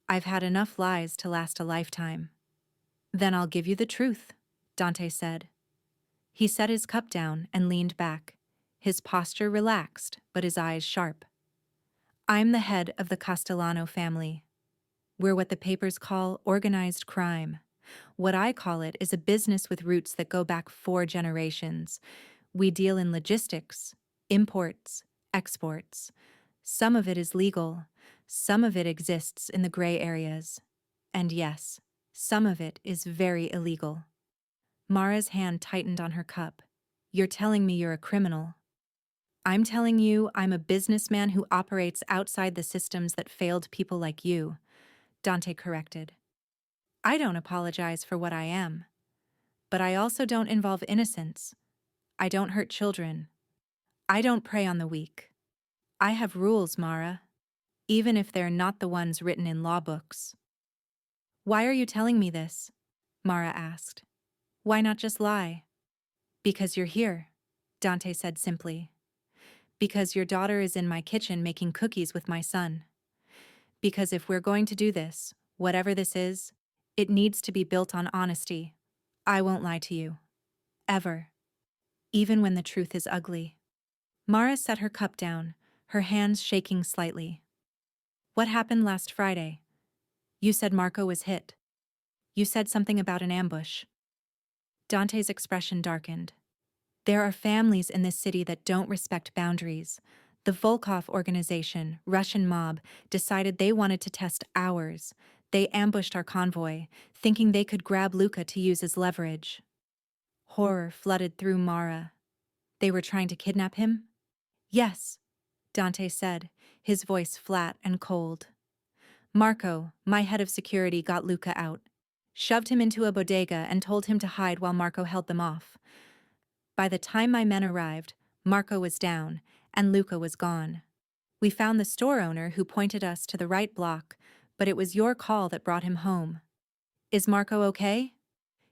"I've had enough lies to last a lifetime." "Then I'll give you the truth," Dante said. He set his cup down and leaned back, his posture relaxed but his eyes sharp. "I'm the head of the Castellano family. We're what the papers call organized crime. What I call it is a business with roots that go back 4 generations. We deal in logistics, imports, exports. Some of it is legal, some of it exists in the gray areas. And yes, some of it is very illegal." Mara's hand tightened on her cup. "You're telling me you're a criminal." "I'm telling you I'm a businessman who operates outside the systems that failed people like you," Dante corrected. "I don't apologize for what I am. But I also don't involve innocents. I don't hurt children. I don't prey on the weak. I have rules, Mara, even if they're not the ones written in law books." "Why are you telling me this?" Mara asked. "Why not just lie?" "Because you're here," Dante said simply. "Because your daughter is in my kitchen making cookies with my son. Because if we're going to do this, whatever this is, it needs to be built on honesty. I won't lie to you. Ever. Even when the truth is ugly." Mara set her cup down, her hands shaking slightly. "What happened last Friday? You said Marco was hit. You said something about an ambush." Dante's expression darkened. "There are families in this city that don't respect boundaries. The Volkov organization, Russian mob, decided they wanted to test ours. They ambushed our convoy, thinking they could grab Luca to use as leverage." Horror flooded through Mara. "They were trying to kidnap him?" "Yes," Dante said, his voice flat and cold. "Marco, my head of security, got Luca out, shoved him into a bodega and told him to hide while Marco held them off. By the time my men arrived, Marco was down, and Luca was gone. We found the store owner who pointed us to the right block, but it was your call that brought him home." "Is Marco okay?"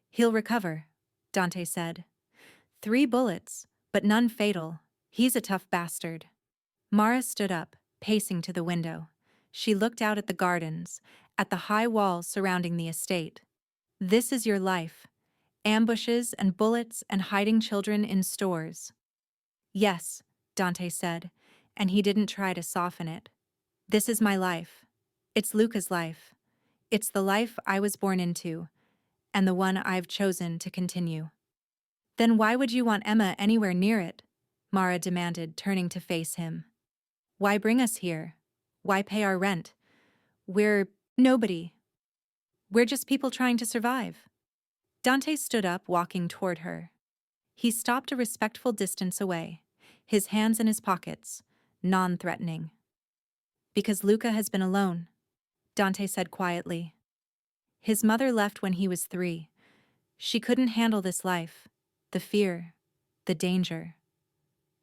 "He'll recover," Dante said. 3 bullets, but none fatal. He's a tough bastard." Mara stood up, pacing to the window. She looked out at the gardens, at the high walls surrounding the estate. "This is your life. Ambushes and bullets and hiding children in stores." "Yes," Dante said, and he didn't try to soften it. "This is my life. It's Luca's life. It's the life I was born into, and the one I've chosen to continue." "Then why would you want Emma anywhere near it?" Mara demanded, turning to face him. "Why bring us here? Why pay our rent? We're nobody. We're just people trying to survive." Dante stood up, walking toward her. He stopped a respectful distance away, his hands in his pockets, non-threatening. "Because Luca has been alone," Dante said quietly. "His mother left when he was 3. She couldn't handle this life, the fear, the danger.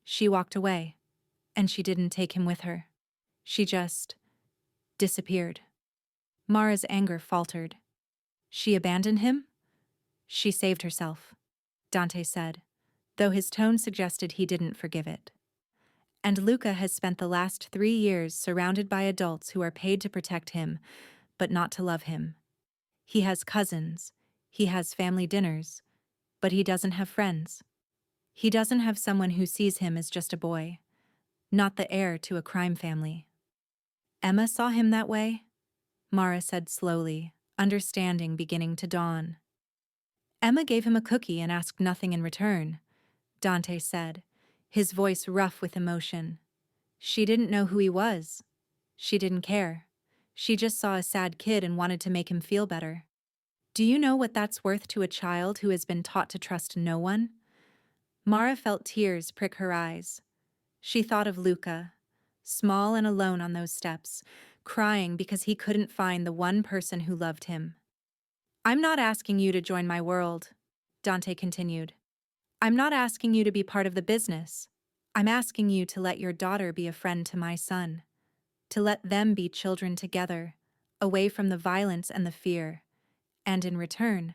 She walked away, and she didn't take him with her. She just disappeared." Mara's anger faltered. "She abandoned him?" "She saved herself," Dante said, though his tone suggested he didn't forgive it. "And Luca has spent the last 3 years surrounded by adults who are paid to protect him, but not to love him. He has cousins, he has family dinners, but he doesn't have friends. He doesn't have someone who sees him as just a boy, not the heir to a crime family." "Emma saw him that way?" Mara said slowly, understanding beginning to dawn. "Emma gave him a cookie and asked nothing in return," Dante said, his voice rough with emotion. "She didn't know who he was. She didn't care. She just saw a sad kid and wanted to make him feel better. Do you know what that's worth to a child who has been taught to trust no one?" Mara felt tears prick her eyes. She thought of Luca, small and alone on those steps, crying because he couldn't find the one person who loved him. "I'm not asking you to join my world," Dante continued. "I'm not asking you to be part of the business. I'm asking you to let your daughter be a friend to my son. To let them be children together, away from the violence and the fear. And in return,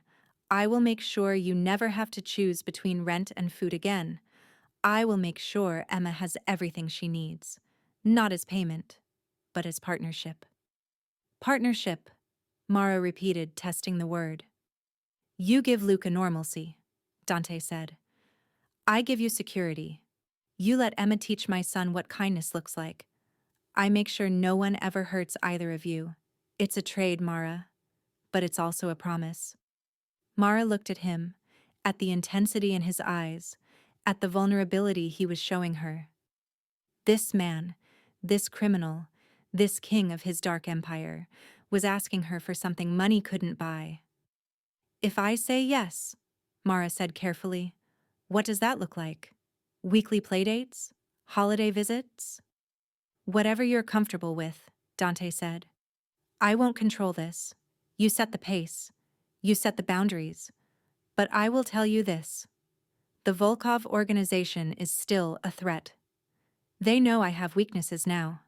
I will make sure you never have to choose between rent and food again. I will make sure Emma has everything she needs. Not as payment, but as partnership. Partnership, Mara repeated, testing the word. You give Luca normalcy, Dante said. I give you security. You let Emma teach my son what kindness looks like. I make sure no one ever hurts either of you. It's a trade, Mara, but it's also a promise. Mara looked at him, at the intensity in his eyes, at the vulnerability he was showing her. This man, this criminal, this king of his dark empire, was asking her for something money couldn't buy. If I say yes, Mara said carefully, what does that look like? Weekly playdates? Holiday visits? Whatever you're comfortable with, Dante said. I won't control this. You set the pace. You set the boundaries. But I will tell you this. The Volkov organization is still a threat. They know I have weaknesses now.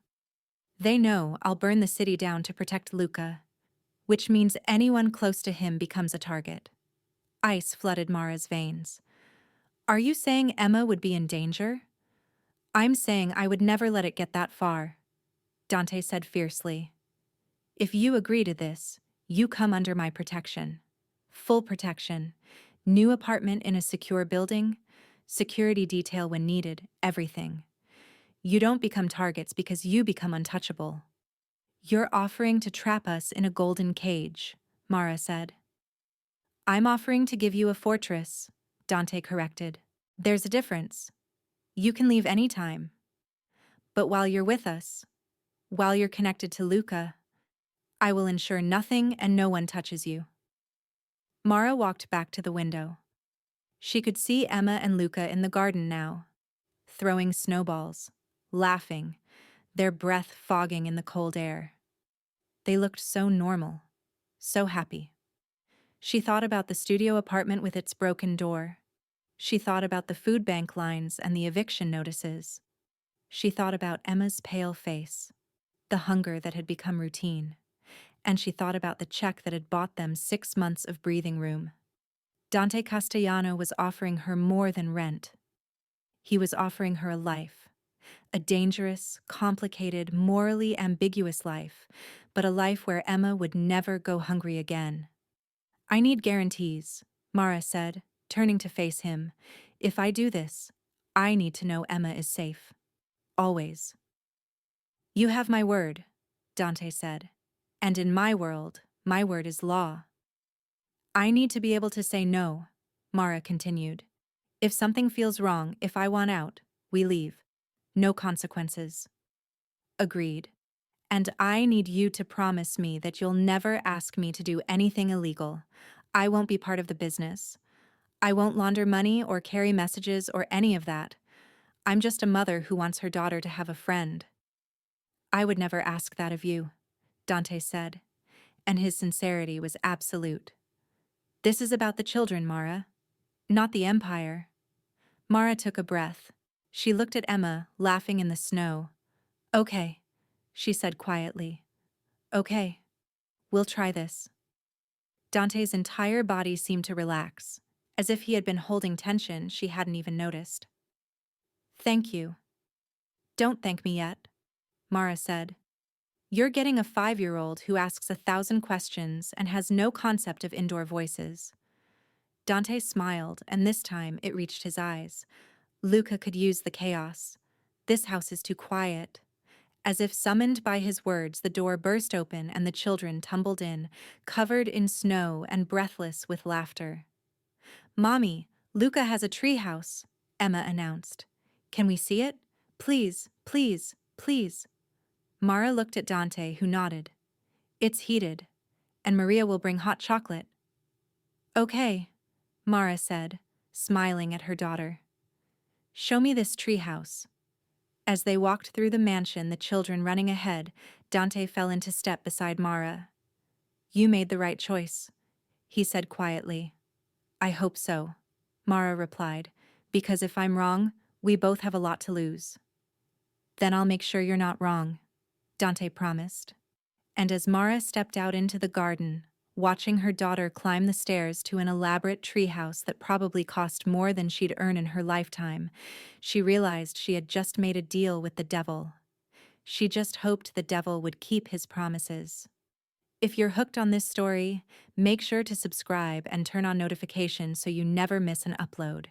They know I'll burn the city down to protect Luca, which means anyone close to him becomes a target. Ice flooded Mara's veins. Are you saying Emma would be in danger? I'm saying I would never let it get that far, Dante said fiercely. If you agree to this, you come under my protection. Full protection. New apartment in a secure building, security detail when needed, everything. You don't become targets because you become untouchable. You're offering to trap us in a golden cage, Mara said. I'm offering to give you a fortress, Dante corrected. There's a difference. You can leave any time. But while you're with us, while you're connected to Luca, I will ensure nothing and no one touches you. Mara walked back to the window. She could see Emma and Luca in the garden now, throwing snowballs, laughing, their breath fogging in the cold air. They looked so normal, so happy. She thought about the studio apartment with its broken door. She thought about the food bank lines and the eviction notices. She thought about Emma's pale face, the hunger that had become routine. And she thought about the check that had bought them 6 months of breathing room. Dante Castellano was offering her more than rent. He was offering her a life, a dangerous, complicated, morally ambiguous life, but a life where Emma would never go hungry again. I need guarantees, Mara said, turning to face him. If I do this, I need to know Emma is safe. Always. You have my word, Dante said. And in my world, my word is law. I need to be able to say no, Mara continued. If something feels wrong, if I want out, we leave. No consequences. Agreed. And I need you to promise me that you'll never ask me to do anything illegal. I won't be part of the business. I won't launder money or carry messages or any of that. I'm just a mother who wants her daughter to have a friend. I would never ask that of you, Dante said, and his sincerity was absolute. This is about the children, Mara, not the empire. Mara took a breath. She looked at Emma, laughing in the snow. Okay, she said quietly. Okay, we'll try this. Dante's entire body seemed to relax, as if he had been holding tension she hadn't even noticed. Thank you. Don't thank me yet, Mara said. You're getting a 5-year-old who asks 1,000 questions and has no concept of indoor voices. Dante smiled, and this time it reached his eyes. Luca could use the chaos. This house is too quiet. As if summoned by his words, the door burst open and the children tumbled in, covered in snow and breathless with laughter. Mommy, Luca has a treehouse, Emma announced. Can we see it? Please, please, please. Mara looked at Dante, who nodded. It's heated, and Maria will bring hot chocolate. Okay, Mara said, smiling at her daughter. Show me this treehouse. As they walked through the mansion, the children running ahead, Dante fell into step beside Mara. You made the right choice, he said quietly. I hope so, Mara replied, because if I'm wrong, we both have a lot to lose. Then I'll make sure you're not wrong, Dante promised. And as Mara stepped out into the garden, Watching her daughter climb the stairs to an elaborate treehouse that probably cost more than she'd earn in her lifetime, she realized she had just made a deal with the devil. She just hoped the devil would keep his promises. If you're hooked on this story, make sure to subscribe and turn on notifications so you never miss an upload.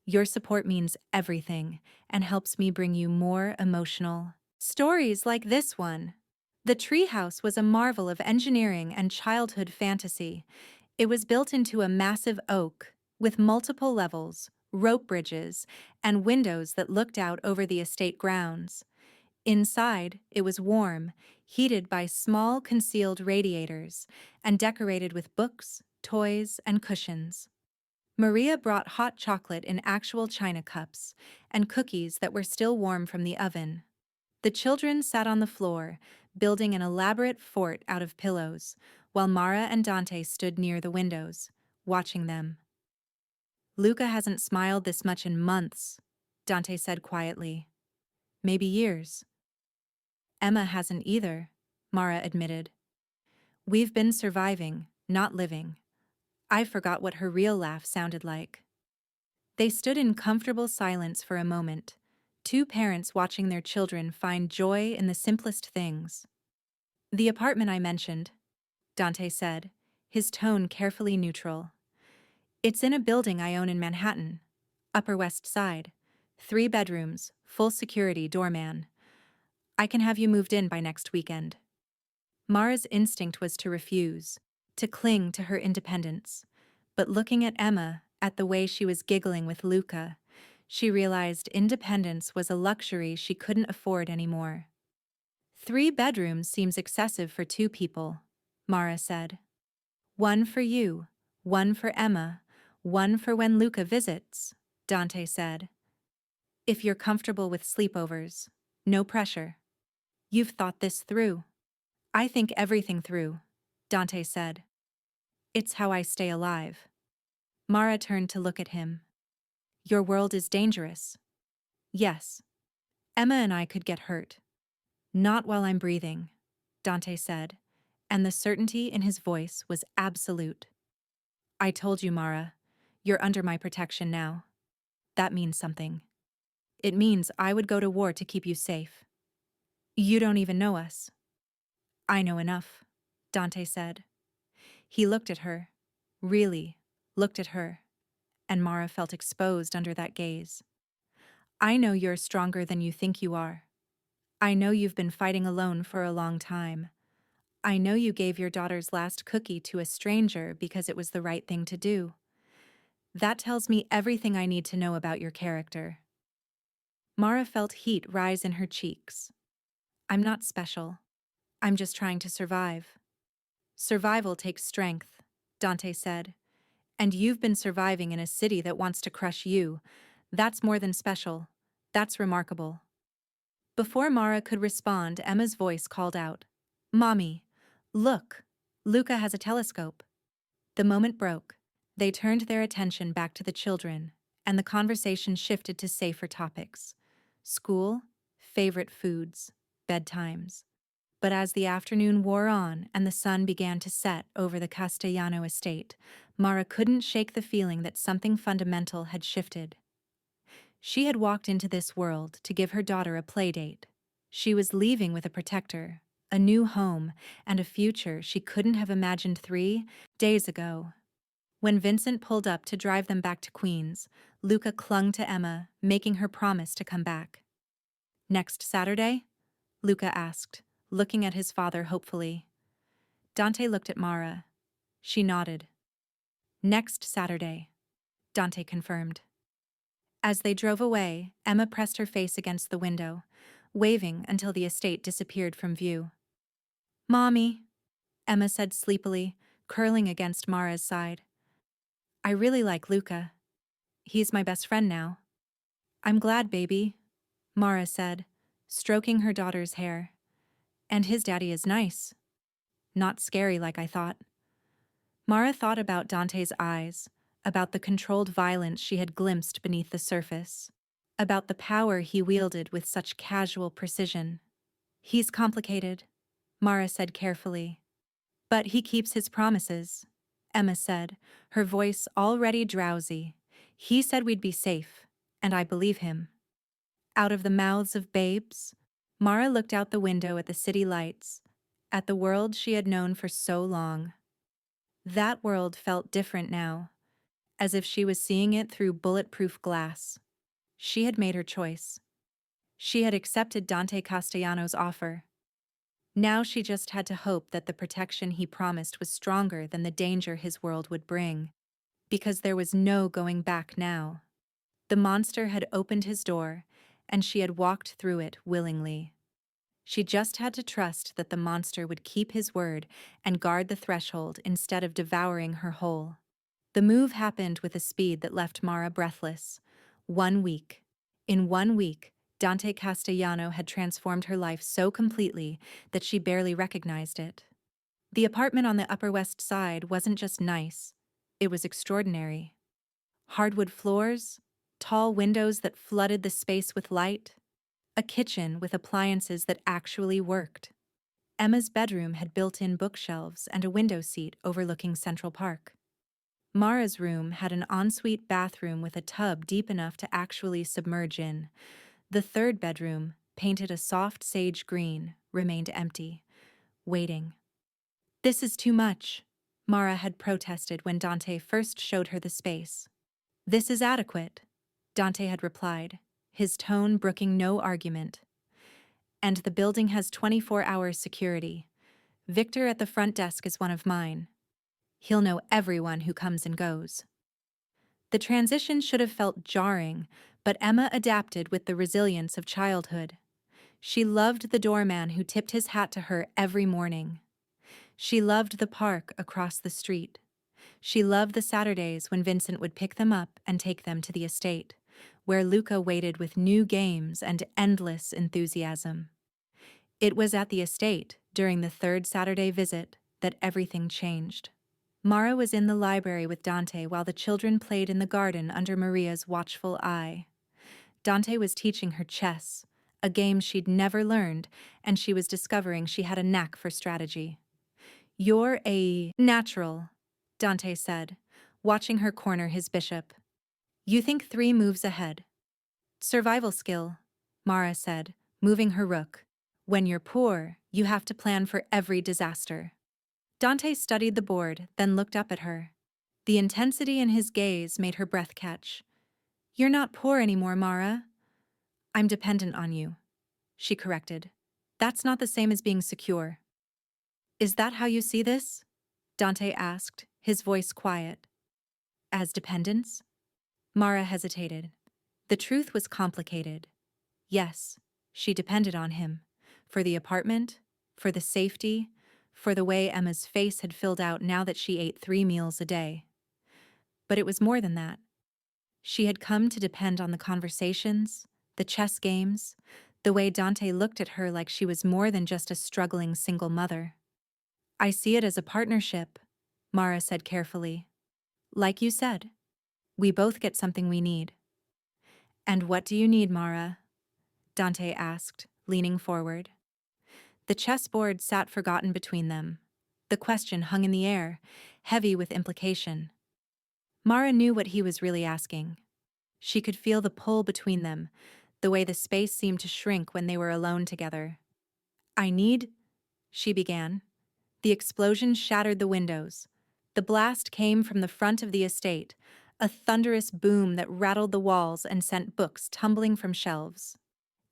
Your support means everything and helps me bring you more emotional stories like this one. The treehouse was a marvel of engineering and childhood fantasy. It was built into a massive oak, with multiple levels, rope bridges, and windows that looked out over the estate grounds. Inside, it was warm, heated by small concealed radiators, and decorated with books, toys, and cushions. Maria brought hot chocolate in actual china cups, and cookies that were still warm from the oven. The children sat on the floor, building an elaborate fort out of pillows, while Mara and Dante stood near the windows, watching them. Luca hasn't smiled this much in months, Dante said quietly. Maybe years. Emma hasn't either, Mara admitted. We've been surviving, not living. I forgot what her real laugh sounded like. They stood in comfortable silence for a moment, two parents watching their children find joy in the simplest things. The apartment I mentioned, Dante said, his tone carefully neutral. It's in a building I own in Manhattan, Upper West Side. 3 bedrooms, full security doorman. I can have you moved in by next weekend. Mara's instinct was to refuse, to cling to her independence. But looking at Emma, at the way she was giggling with Luca, she realized independence was a luxury she couldn't afford anymore. 3 bedrooms seems excessive for 2 people, Mara said. 1 for you, 1 for Emma, 1 for when Luca visits, Dante said. If you're comfortable with sleepovers, no pressure. You've thought this through. I think everything through, Dante said. It's how I stay alive. Mara turned to look at him. Your world is dangerous. Yes. Emma and I could get hurt. Not while I'm breathing, Dante said, and the certainty in his voice was absolute. I told you, Mara, you're under my protection now. That means something. It means I would go to war to keep you safe. You don't even know us. I know enough, Dante said. He looked at her, really looked at her, and Mara felt exposed under that gaze. I know you're stronger than you think you are. I know you've been fighting alone for a long time. I know you gave your daughter's last cookie to a stranger because it was the right thing to do. That tells me everything I need to know about your character. Mara felt heat rise in her cheeks. I'm not special. I'm just trying to survive. Survival takes strength, Dante said. And you've been surviving in a city that wants to crush you. That's more than special. That's remarkable. Before Mara could respond, Emma's voice called out, Mommy, look, Luca has a telescope. The moment broke. They turned their attention back to the children, and the conversation shifted to safer topics. School, favorite foods, bedtimes. But as the afternoon wore on and the sun began to set over the Castellano estate, Mara couldn't shake the feeling that something fundamental had shifted. She had walked into this world to give her daughter a playdate. She was leaving with a protector, a new home, and a future she couldn't have imagined 3 days ago. When Vincent pulled up to drive them back to Queens, Luca clung to Emma, making her promise to come back. Next Saturday? Luca asked, looking at his father hopefully. Dante looked at Mara. She nodded. Next Saturday, Dante confirmed. As they drove away, Emma pressed her face against the window, waving until the estate disappeared from view. Mommy, Emma said sleepily, curling against Mara's side. I really like Luca. He's my best friend now. I'm glad, baby, Mara said, stroking her daughter's hair. And his daddy is nice. Not scary like I thought. Mara thought about Dante's eyes, about the controlled violence she had glimpsed beneath the surface, about the power he wielded with such casual precision. He's complicated, Mara said carefully. But he keeps his promises, Emma said, her voice already drowsy. He said we'd be safe, and I believe him. Out of the mouths of babes, Mara looked out the window at the city lights, at the world she had known for so long. That world felt different now, as if she was seeing it through bulletproof glass. She had made her choice. She had accepted Dante Castellano's offer. Now she just had to hope that the protection he promised was stronger than the danger his world would bring, because there was no going back now. The monster had opened his door, and she had walked through it willingly. She just had to trust that the monster would keep his word and guard the threshold instead of devouring her whole. The move happened with a speed that left Mara breathless. 1 week. In 1 week, Dante Castellano had transformed her life so completely that she barely recognized it. The apartment on the Upper West Side wasn't just nice, it was extraordinary. Hardwood floors, tall windows that flooded the space with light, a kitchen with appliances that actually worked. Emma's bedroom had built-in bookshelves and a window seat overlooking Central Park. Mara's room had an ensuite bathroom with a tub deep enough to actually submerge in. The third bedroom, painted a soft sage green, remained empty, waiting. "This is too much," Mara had protested when Dante first showed her the space. "This is adequate," Dante had replied, his tone brooking no argument. "And the building has 24-hour security. Victor at the front desk is one of mine. He'll know everyone who comes and goes." The transition should have felt jarring, but Emma adapted with the resilience of childhood. She loved the doorman who tipped his hat to her every morning. She loved the park across the street. She loved the Saturdays when Vincent would pick them up and take them to the estate, where Luca waited with new games and endless enthusiasm. It was at the estate, during the third Saturday visit, that everything changed. Mara was in the library with Dante while the children played in the garden under Maria's watchful eye. Dante was teaching her chess, a game she'd never learned, and she was discovering she had a knack for strategy. "You're a natural," Dante said, watching her corner his bishop. "You think 3 moves ahead." "Survival skill," Mara said, moving her rook. "When you're poor, you have to plan for every disaster." Dante studied the board, then looked up at her. The intensity in his gaze made her breath catch. "You're not poor anymore, Mara." "I'm dependent on you," she corrected. "That's not the same as being secure." "Is that how you see this?" Dante asked, his voice quiet. "As dependence?" Mara hesitated. The truth was complicated. Yes, she depended on him. For the apartment, for the safety, for the way Emma's face had filled out now that she ate 3 meals a day. But it was more than that. She had come to depend on the conversations, the chess games, the way Dante looked at her like she was more than just a struggling single mother. "I see it as a partnership," Mara said carefully. "Like you said, we both get something we need." "And what do you need, Mara?" Dante asked, leaning forward. The chessboard sat forgotten between them. The question hung in the air, heavy with implication. Mara knew what he was really asking. She could feel the pull between them, the way the space seemed to shrink when they were alone together. "I need," she began. The explosion shattered the windows. The blast came from the front of the estate, a thunderous boom that rattled the walls and sent books tumbling from shelves.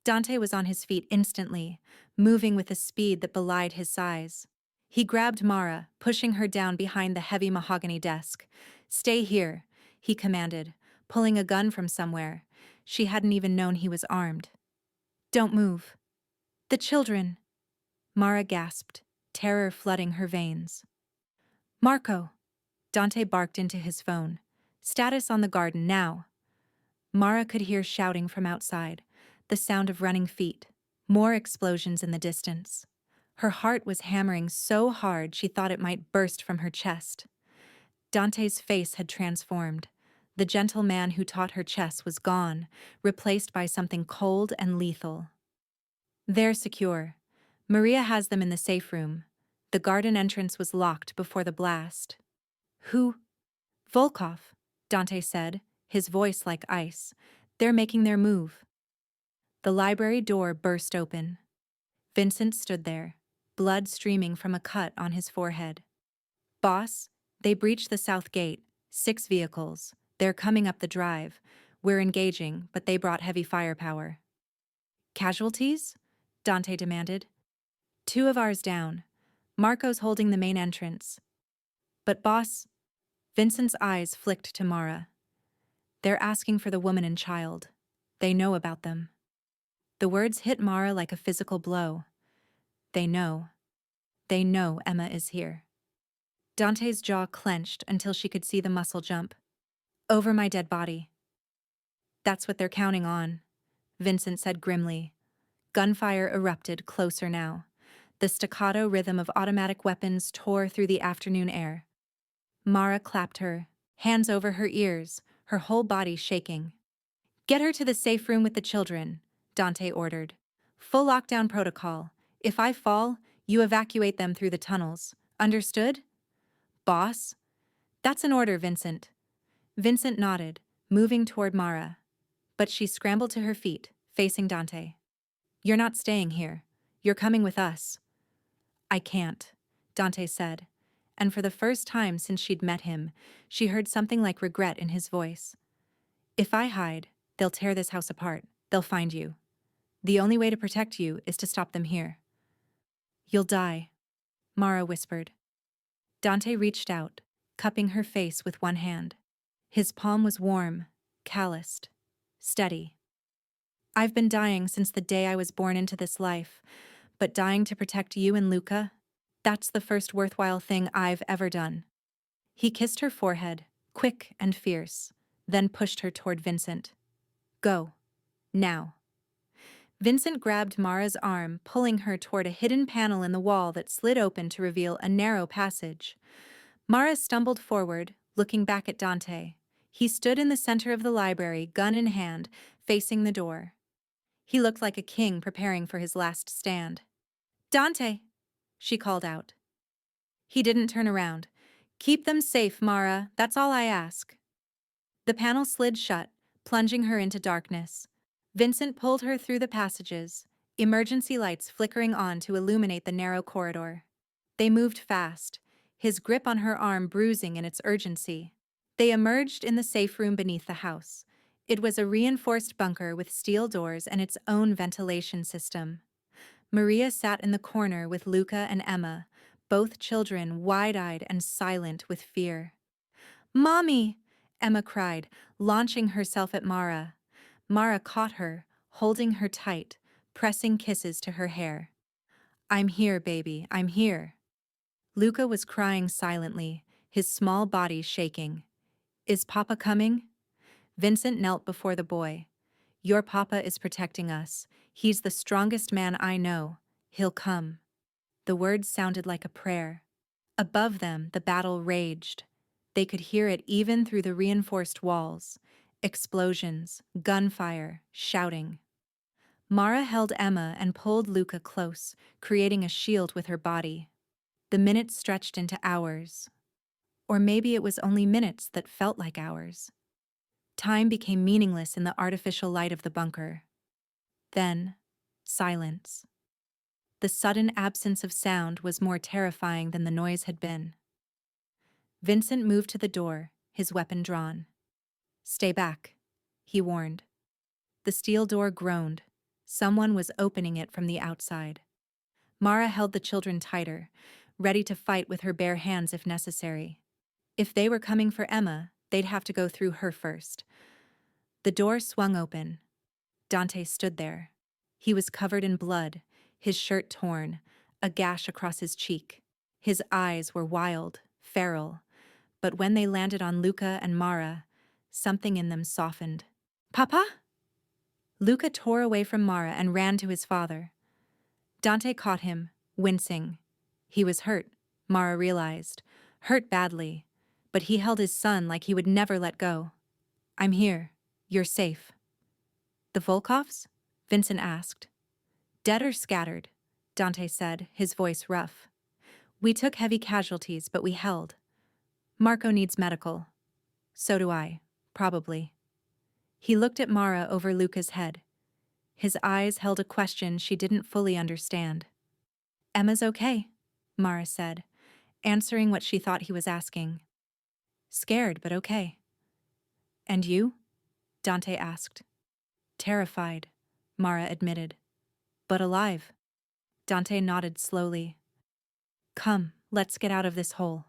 Dante was on his feet instantly, moving with a speed that belied his size. He grabbed Mara, pushing her down behind the heavy mahogany desk. "Stay here," he commanded, pulling a gun from somewhere. She hadn't even known he was armed. "Don't move." "The children," Mara gasped, terror flooding her veins. "Marco!" Dante barked into his phone. "Status on the garden now." Mara could hear shouting from outside, the sound of running feet, more explosions in the distance. Her heart was hammering so hard she thought it might burst from her chest. Dante's face had transformed. The gentle man who taught her chess was gone, replaced by something cold and lethal. "They're secure. Maria has them in the safe room. The garden entrance was locked before the blast. Who? Volkov, Dante said, his voice like ice. They're making their move. The library door burst open. Vincent stood there, blood streaming from a cut on his forehead. Boss, they breached the south gate, 6 vehicles. They're coming up the drive. We're engaging, but they brought heavy firepower. Casualties? Dante demanded. 2 of ours down. Marco's holding the main entrance. But boss, Vincent's eyes flicked to Mara. They're asking for the woman and child. They know about them. The words hit Mara like a physical blow. They know. They know Emma is here. Dante's jaw clenched until she could see the muscle jump. Over my dead body. That's what they're counting on, Vincent said grimly. Gunfire erupted closer now. The staccato rhythm of automatic weapons tore through the afternoon air. Mara clapped her, hands over her ears, her whole body shaking. Get her to the safe room with the children, Dante ordered. Full lockdown protocol. If I fall, you evacuate them through the tunnels. Understood? Boss? That's an order, Vincent. Vincent nodded, moving toward Mara. But she scrambled to her feet, facing Dante. You're not staying here. You're coming with us. I can't, Dante said, and for the first time since she'd met him, she heard something like regret in his voice. If I hide, they'll tear this house apart. They'll find you. The only way to protect you is to stop them here. You'll die, Mara whispered. Dante reached out, cupping her face with one hand. His palm was warm, calloused, steady. I've been dying since the day I was born into this life, but dying to protect you and Luca, that's the first worthwhile thing I've ever done. He kissed her forehead, quick and fierce, then pushed her toward Vincent. Go. Now. Vincent grabbed Mara's arm, pulling her toward a hidden panel in the wall that slid open to reveal a narrow passage. Mara stumbled forward, looking back at Dante. He stood in the center of the library, gun in hand, facing the door. He looked like a king preparing for his last stand. Dante, she called out. He didn't turn around. Keep them safe, Mara, that's all I ask. The panel slid shut, plunging her into darkness. Vincent pulled her through the passages, emergency lights flickering on to illuminate the narrow corridor. They moved fast, his grip on her arm bruising in its urgency. They emerged in the safe room beneath the house. It was a reinforced bunker with steel doors and its own ventilation system. Maria sat in the corner with Luca and Emma, both children wide-eyed and silent with fear. Mommy! Emma cried, launching herself at Mara. Mara caught her, holding her tight, pressing kisses to her hair. I'm here, baby, I'm here. Luca was crying silently, his small body shaking. Is Papa coming? Vincent knelt before the boy. Your Papa is protecting us. He's the strongest man I know. He'll come. The words sounded like a prayer. Above them, the battle raged. They could hear it even through the reinforced walls. Explosions, gunfire, shouting. Mara held Emma and pulled Luca close, creating a shield with her body. The minutes stretched into hours. Or maybe it was only minutes that felt like hours. Time became meaningless in the artificial light of the bunker. Then, silence. The sudden absence of sound was more terrifying than the noise had been. Vincent moved to the door, his weapon drawn. Stay back, he warned. The steel door groaned. Someone was opening it from the outside. Mara held the children tighter, ready to fight with her bare hands if necessary. If they were coming for Emma, they'd have to go through her first. The door swung open. Dante stood there. He was covered in blood, his shirt torn, a gash across his cheek. His eyes were wild, feral, but when they landed on Luca and Mara, something in them softened. Papa? Luca tore away from Mara and ran to his father. Dante caught him, wincing. He was hurt, Mara realized, hurt badly, but he held his son like he would never let go. I'm here. You're safe. The Volkovs? Vincent asked. Dead or scattered, Dante said, his voice rough. We took heavy casualties, but we held. Marco needs medical. So do I. Probably. He looked at Mara over Luca's head. His eyes held a question she didn't fully understand. Emma's okay, Mara said, answering what she thought he was asking. Scared, but okay. And you? Dante asked. Terrified, Mara admitted. But alive. Dante nodded slowly. Come, let's get out of this hole.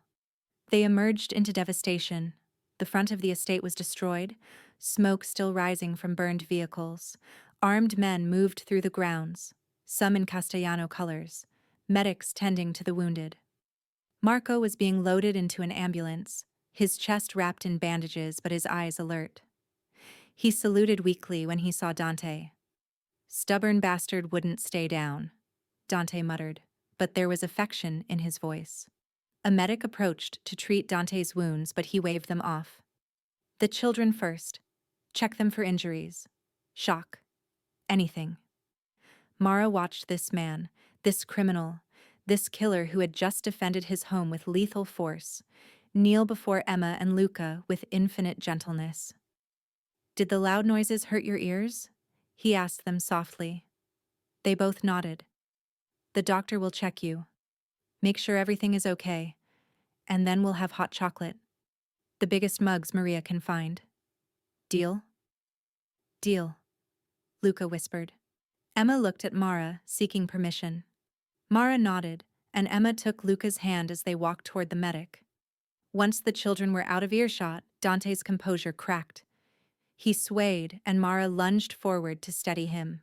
They emerged into devastation. The front of the estate was destroyed, smoke still rising from burned vehicles. Armed men moved through the grounds, some in Castellano colors, medics tending to the wounded. Marco was being loaded into an ambulance, his chest wrapped in bandages but his eyes alert. He saluted weakly when he saw Dante. Stubborn bastard wouldn't stay down, Dante muttered, but there was affection in his voice. A medic approached to treat Dante's wounds, but he waved them off. The children first. Check them for injuries. Shock. Anything. Mara watched this man, this criminal, this killer who had just defended his home with lethal force, kneel before Emma and Luca with infinite gentleness. Did the loud noises hurt your ears? He asked them softly. They both nodded. The doctor will check you. Make sure everything is okay, and then we'll have hot chocolate. The biggest mugs Maria can find. Deal? Deal, Luca whispered. Emma looked at Mara, seeking permission. Mara nodded, and Emma took Luca's hand as they walked toward the medic. Once the children were out of earshot, Dante's composure cracked. He swayed, and Mara lunged forward to steady him.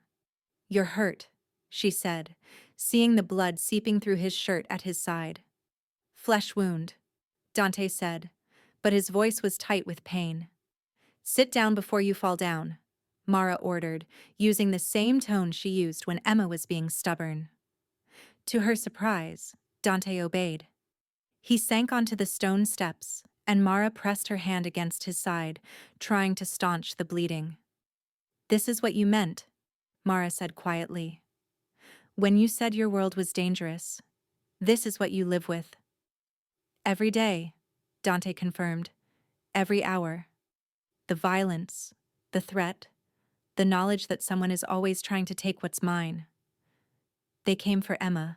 You're hurt, she said, seeing the blood seeping through his shirt at his side. Flesh wound, Dante said, but his voice was tight with pain. Sit down before you fall down, Mara ordered, using the same tone she used when Emma was being stubborn. To her surprise, Dante obeyed. He sank onto the stone steps, and Mara pressed her hand against his side, trying to staunch the bleeding. This is what you meant, Mara said quietly. When you said your world was dangerous, this is what you live with. Every day, Dante confirmed. Every hour. The violence, the threat, the knowledge that someone is always trying to take what's mine. They came for Emma,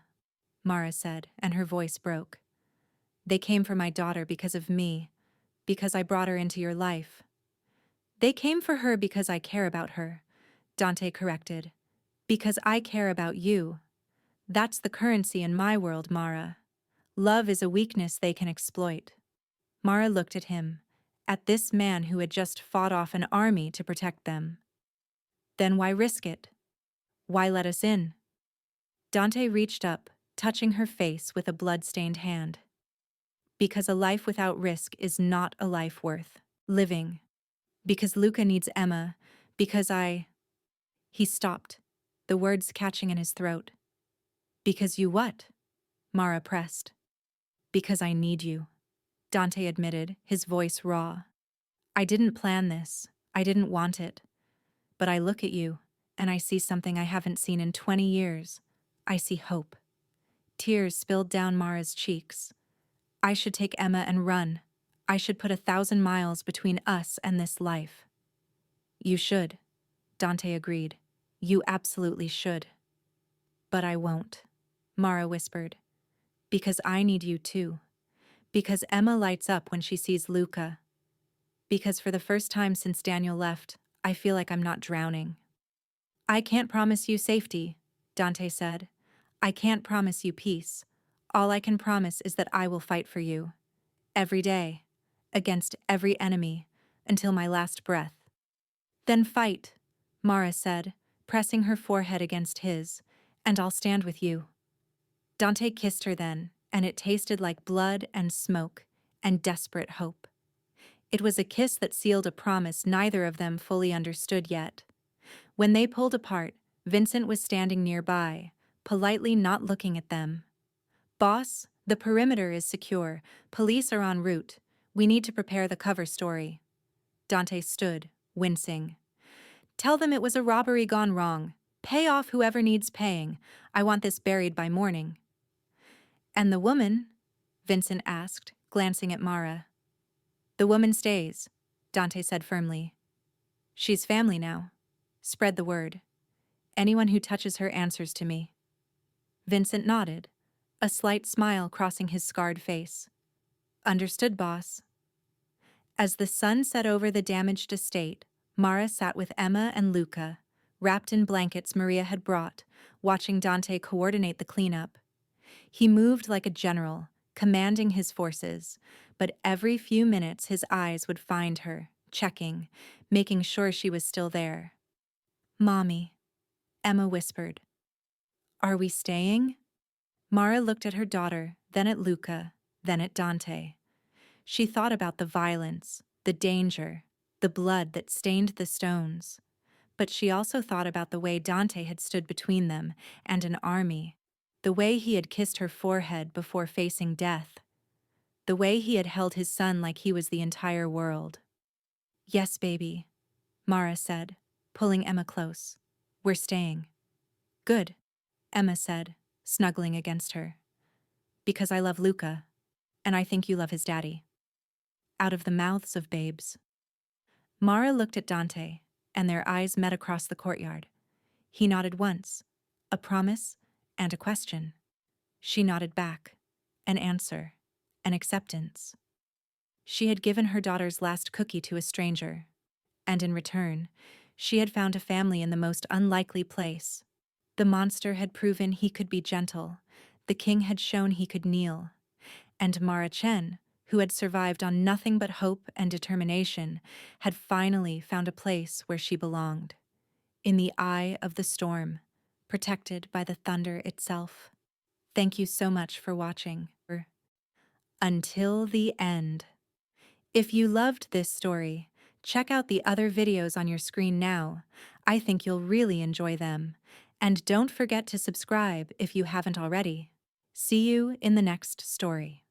Mara said, and her voice broke. They came for my daughter because of me, because I brought her into your life. They came for her because I care about her, Dante corrected. Because I care about you. That's the currency in my world, Mara. Love is a weakness they can exploit. Mara looked at him, at this man who had just fought off an army to protect them. Then why risk it? Why let us in? Dante reached up, touching her face with a blood-stained hand. Because a life without risk is not a life worth living. Because Luca needs Emma. Because He stopped, the words catching in his throat. Because you what? Mara pressed. Because I need you, Dante admitted, his voice raw. I didn't plan this. I didn't want it. But I look at you, and I see something I haven't seen in 20 years. I see hope. Tears spilled down Mara's cheeks. I should take Emma and run. I should put 1,000 miles between us and this life. You should, Dante agreed. You absolutely should. But I won't, Mara whispered. Because I need you too. Because Emma lights up when she sees Luca. Because for the first time since Daniel left, I feel like I'm not drowning. I can't promise you safety, Dante said. I can't promise you peace. All I can promise is that I will fight for you. Every day. Against every enemy. Until my last breath. Then fight, Mara said, pressing her forehead against his, and I'll stand with you. Dante kissed her then, and it tasted like blood and smoke and desperate hope. It was a kiss that sealed a promise neither of them fully understood yet. When they pulled apart, Vincent was standing nearby, politely not looking at them. Boss, the perimeter is secure. Police are en route. We need to prepare the cover story. Dante stood, wincing. Tell them it was a robbery gone wrong. Pay off whoever needs paying. I want this buried by morning. And the woman, Vincent asked, glancing at Mara. The woman stays, Dante said firmly. She's family now. Spread the word. Anyone who touches her answers to me. Vincent nodded, a slight smile crossing his scarred face. Understood, boss. As the sun set over the damaged estate, Mara sat with Emma and Luca, wrapped in blankets Maria had brought, watching Dante coordinate the cleanup. He moved like a general, commanding his forces, but every few minutes his eyes would find her, checking, making sure she was still there. Mommy, Emma whispered. Are we staying? Mara looked at her daughter, then at Luca, then at Dante. She thought about the violence, the danger, the blood that stained the stones. But she also thought about the way Dante had stood between them and an army, the way he had kissed her forehead before facing death, the way he had held his son like he was the entire world. Yes, baby, Mara said, pulling Emma close. We're staying. Good, Emma said, snuggling against her. Because I love Luca, and I think you love his daddy. Out of the mouths of babes. Mara looked at Dante, and their eyes met across the courtyard. He nodded once, a promise and a question. She nodded back, an answer, an acceptance. She had given her daughter's last cookie to a stranger, and in return, she had found a family in the most unlikely place. The monster had proven he could be gentle, the king had shown he could kneel, and Mara Chen, who had survived on nothing but hope and determination, had finally found a place where she belonged. In the eye of the storm, protected by the thunder itself. Thank you so much for watching. Until the end. If you loved this story, check out the other videos on your screen now. I think you'll really enjoy them. And don't forget to subscribe if you haven't already. See you in the next story.